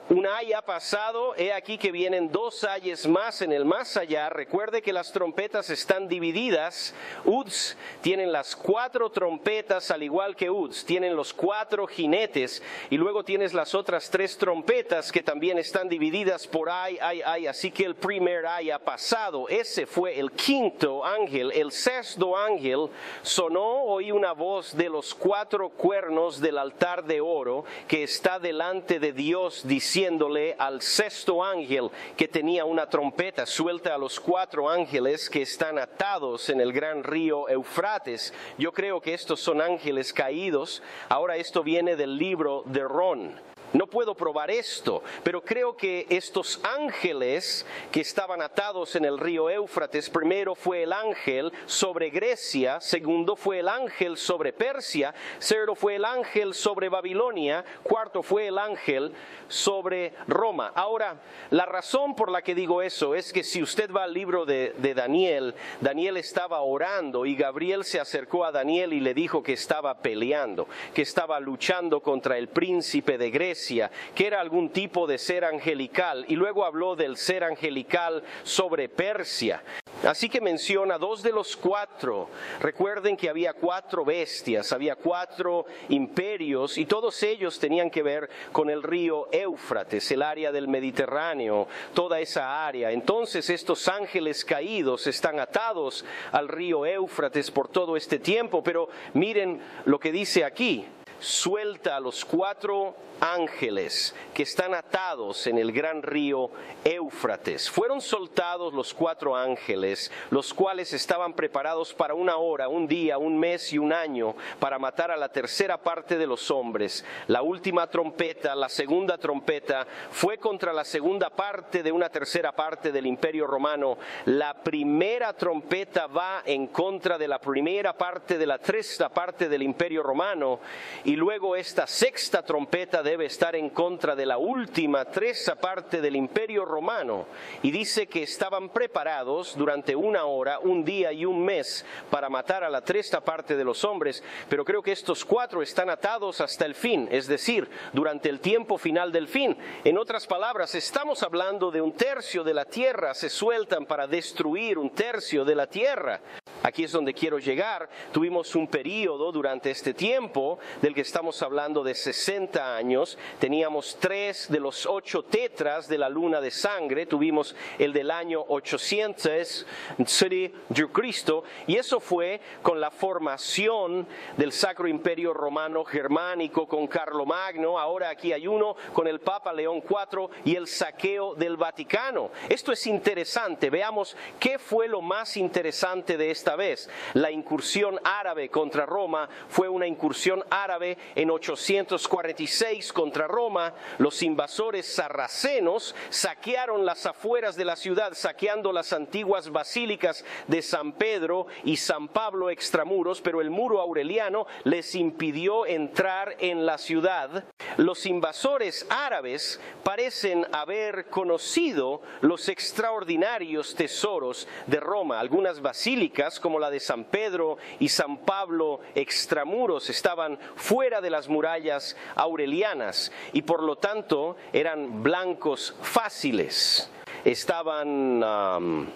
[SPEAKER 1] un ay ha pasado, he aquí que vienen 2 ayes más en el más allá. Recuerde que las trompetas están divididas. Uds tienen las 4 trompetas, al igual que Uds, tienen los 4 jinetes, y luego tienes las otras 3 trompetas que también están divididas por ay. Así que el primer ay ha pasado. Ese fue el 5º ángel. El 6º ángel sonó, oí una voz de los 4 cuernos del altar de oro que está delante de Dios, diciéndole al 6º ángel que tenía una trompeta: suelta a los 4 ángeles que están atados en el gran río Eufrates. Yo creo que estos son ángeles caídos. Ahora esto viene del libro de Ron. No puedo probar esto, pero creo que estos ángeles que estaban atados en el río Éufrates, primero fue el ángel sobre Grecia, segundo fue el ángel sobre Persia, tercero fue el ángel sobre Babilonia, cuarto fue el ángel sobre Roma. Ahora, la razón por la que digo eso es que si usted va al libro de Daniel, Daniel estaba orando y Gabriel se acercó a Daniel y le dijo que estaba peleando, que estaba luchando contra el príncipe de Grecia, Grecia, que era algún tipo de ser angelical, y luego habló del ser angelical sobre Persia. Así que menciona 2 de los 4. Recuerden que había 4 bestias, había 4 imperios, y todos ellos tenían que ver con el río Éufrates, el área del Mediterráneo, toda esa área. Entonces estos ángeles caídos están atados al río Éufrates por todo este tiempo, pero miren lo que dice aquí: suelta a los 4 ángeles que están atados en el gran río Éufrates. Fueron soltados los 4 ángeles, los cuales estaban preparados para 1 hora, 1 día, 1 mes y 1 año, para matar a la tercera parte de los hombres. La última trompeta, la segunda trompeta, fue contra la segunda parte de una tercera parte del Imperio Romano. La primera trompeta va en contra de la primera parte de la tercera parte del Imperio Romano, y luego esta sexta trompeta debe estar en contra de la última tercera parte del Imperio Romano. Y dice que estaban preparados durante 1 hora, 1 día y 1 mes para matar a la tercera parte de los hombres, pero creo que estos 4 están atados hasta el fin, es decir, durante el tiempo final del fin. En otras palabras, estamos hablando de 1/3 de la tierra, se sueltan para destruir 1/3 de la tierra. Aquí es donde quiero llegar. Tuvimos un periodo durante este tiempo del que estamos hablando de 60 años. Teníamos 3 de los 8 tetras de la luna de sangre. Tuvimos el del año 800 de Cristo, y eso fue con la formación del Sacro Imperio Romano Germánico con Carlomagno. Ahora aquí hay uno con el Papa León IV y el saqueo del Vaticano. Esto es interesante. Veamos qué fue lo más interesante de esta vez. La incursión árabe contra Roma fue una incursión árabe en 846 contra Roma. Los invasores sarracenos saquearon las afueras de la ciudad, saqueando las antiguas basílicas de San Pedro y San Pablo extramuros, pero el muro aureliano les impidió entrar en la ciudad. Los invasores árabes parecen haber conocido los extraordinarios tesoros de Roma. Algunas basílicas, como la de San Pedro y San Pablo extramuros, estaban fuera de las murallas aurelianas y por lo tanto eran blancos fáciles. Estaban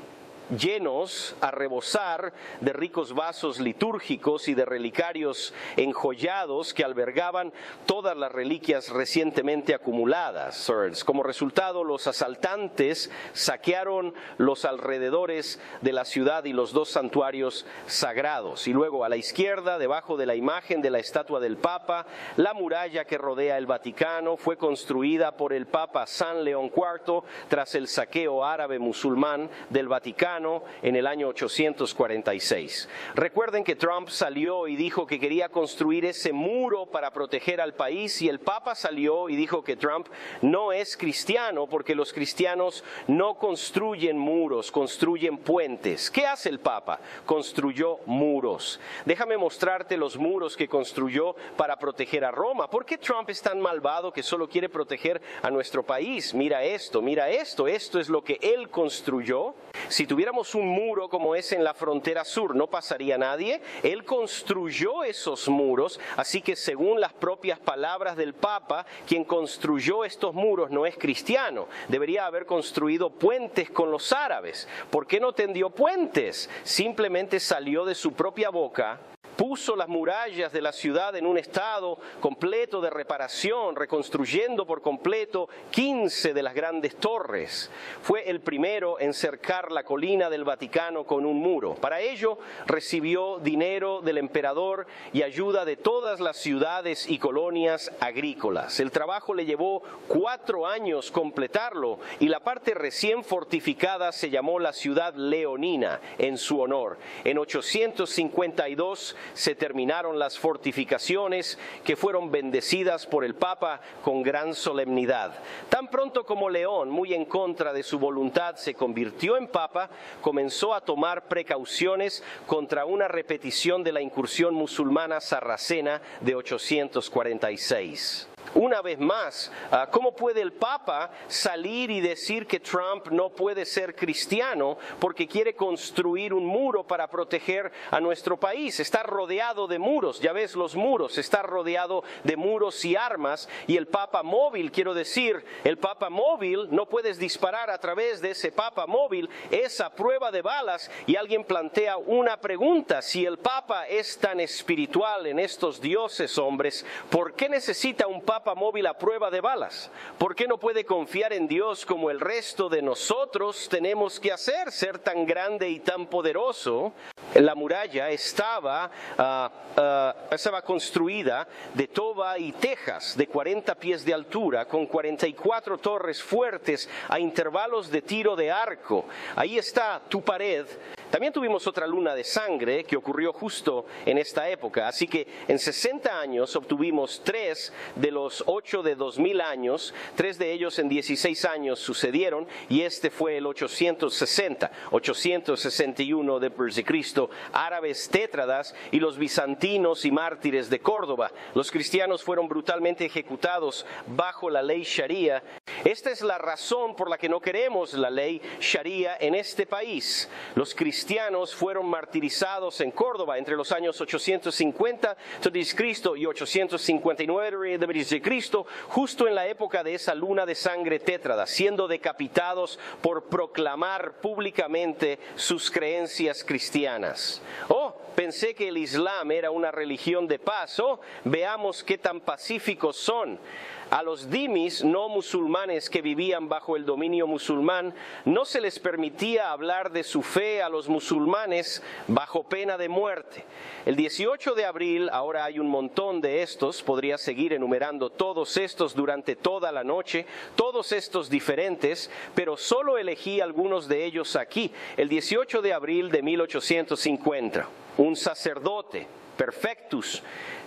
[SPEAKER 1] llenos a rebosar de ricos vasos litúrgicos y de relicarios enjollados que albergaban todas las reliquias recientemente acumuladas. Como resultado, los asaltantes saquearon los alrededores de la ciudad y los 2 santuarios sagrados. Y luego a la izquierda, debajo de la imagen de la estatua del Papa, la muralla que rodea el Vaticano fue construida por el Papa San León IV tras el saqueo árabe musulmán del Vaticano en el año 846. Recuerden que Trump salió y dijo que quería construir ese muro para proteger al país, y el Papa salió y dijo que Trump no es cristiano porque los cristianos no construyen muros, construyen puentes. ¿Qué hace el Papa? Construyó muros. Déjame mostrarte los muros que construyó para proteger a Roma. ¿Por qué Trump es tan malvado que solo quiere proteger a nuestro país? Mira esto, esto es lo que él construyó. Si tuviéramos un muro como es en la frontera sur, no pasaría nadie. Él construyó esos muros, así que según las propias palabras del Papa, quien construyó estos muros no es cristiano. Debería haber construido puentes con los árabes. ¿Por qué no tendió puentes? Simplemente salió de su propia boca, puso las murallas de la ciudad en un estado completo de reparación, reconstruyendo por completo 15 de las grandes torres. Fue el primero en cercar la colina del Vaticano con un muro. Para ello recibió dinero del emperador y ayuda de todas las ciudades y colonias agrícolas. El trabajo le llevó 4 años completarlo y la parte recién fortificada se llamó la ciudad leonina en su honor. En 852 se terminaron las fortificaciones que fueron bendecidas por el Papa con gran solemnidad. Tan pronto como León, muy en contra de su voluntad, se convirtió en Papa, comenzó a tomar precauciones contra una repetición de la incursión musulmana sarracena de 846. Una vez más, ¿cómo puede el Papa salir y decir que Trump no puede ser cristiano porque quiere construir un muro para proteger a nuestro país? Está rodeado de muros, ya ves los muros, está rodeado de muros y armas, y el Papa móvil, quiero decir, el Papa móvil, no puedes disparar a través de ese Papa móvil, es a prueba de balas, y alguien plantea una pregunta: si el Papa es tan espiritual en estos dioses hombres, ¿por qué necesita un Papa móvil a prueba de balas? ¿Por qué no puede confiar en Dios como el resto de nosotros tenemos que hacer, ser tan grande y tan poderoso? La muralla estaba construida de toba y tejas de 40 pies de altura, con 44 torres fuertes a intervalos de tiro de arco. Ahí está tu pared. También tuvimos otra luna de sangre que ocurrió justo en esta época, así que en 60 años obtuvimos 3 de los 8 de 2000 años, 3 de ellos en 16 años sucedieron, y este fue el 861 de Cristo, árabes tétradas y los bizantinos y mártires de Córdoba. Los cristianos fueron brutalmente ejecutados bajo la ley Sharia. Esta es la razón por la que no queremos la ley Sharia en este país. Los cristianos fueron martirizados en Córdoba entre los años 850 de y 859 de Cristo, justo en la época de esa luna de sangre tétrada, siendo decapitados por proclamar públicamente sus creencias cristianas. Pensé que el Islam era una religión de paz. Veamos qué tan pacíficos son. A los dhimis no musulmanes que vivían bajo el dominio musulmán no se les permitía hablar de su fe a los musulmanes bajo pena de muerte. El 18 de abril, ahora hay un montón de estos, podría seguir enumerando todos estos durante toda la noche, todos estos diferentes, pero solo elegí algunos de ellos aquí. El 18 de abril de 1850, un sacerdote, Perfectus,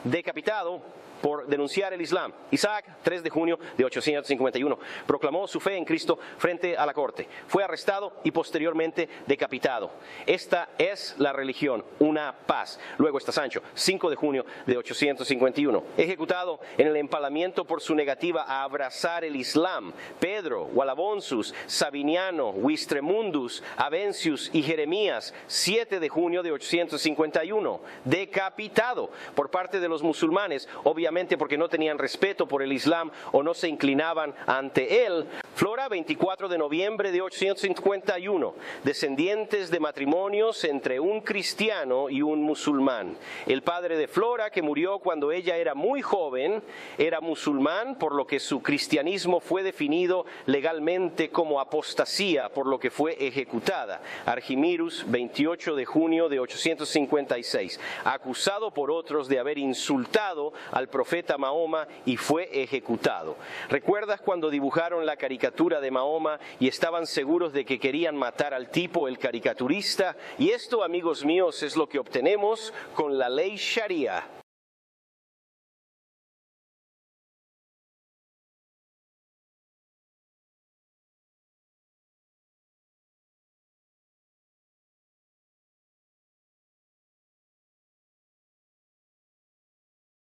[SPEAKER 1] decapitado por denunciar el Islam. Isaac, 3 de junio de 851, proclamó su fe en Cristo frente a la corte. Fue arrestado y posteriormente decapitado. Esta es la religión, una paz. Luego está Sancho, 5 de junio de 851, ejecutado en el empalamiento por su negativa a abrazar el Islam. Pedro, Walabonsus, Sabiniano, Wistremundus, Avencius y Jeremías, 7 de junio de 851, decapitado por parte de los musulmanes, obviamente porque no tenían respeto por el Islam o no se inclinaban ante él. Flora, 24 de noviembre de 851, descendientes de matrimonios entre un cristiano y un musulmán. El padre de Flora, que murió cuando ella era muy joven, era musulmán, por lo que su cristianismo fue definido legalmente como apostasía, por lo que fue ejecutada. Argimirus, 28 de junio de 856, acusado por otros de haber insultado al profeta Mahoma y fue ejecutado. ¿Recuerdas cuando dibujaron la caricatura de Mahoma y estaban seguros de que querían matar al tipo, el caricaturista? Y esto, amigos míos, es lo que obtenemos con la ley Sharia.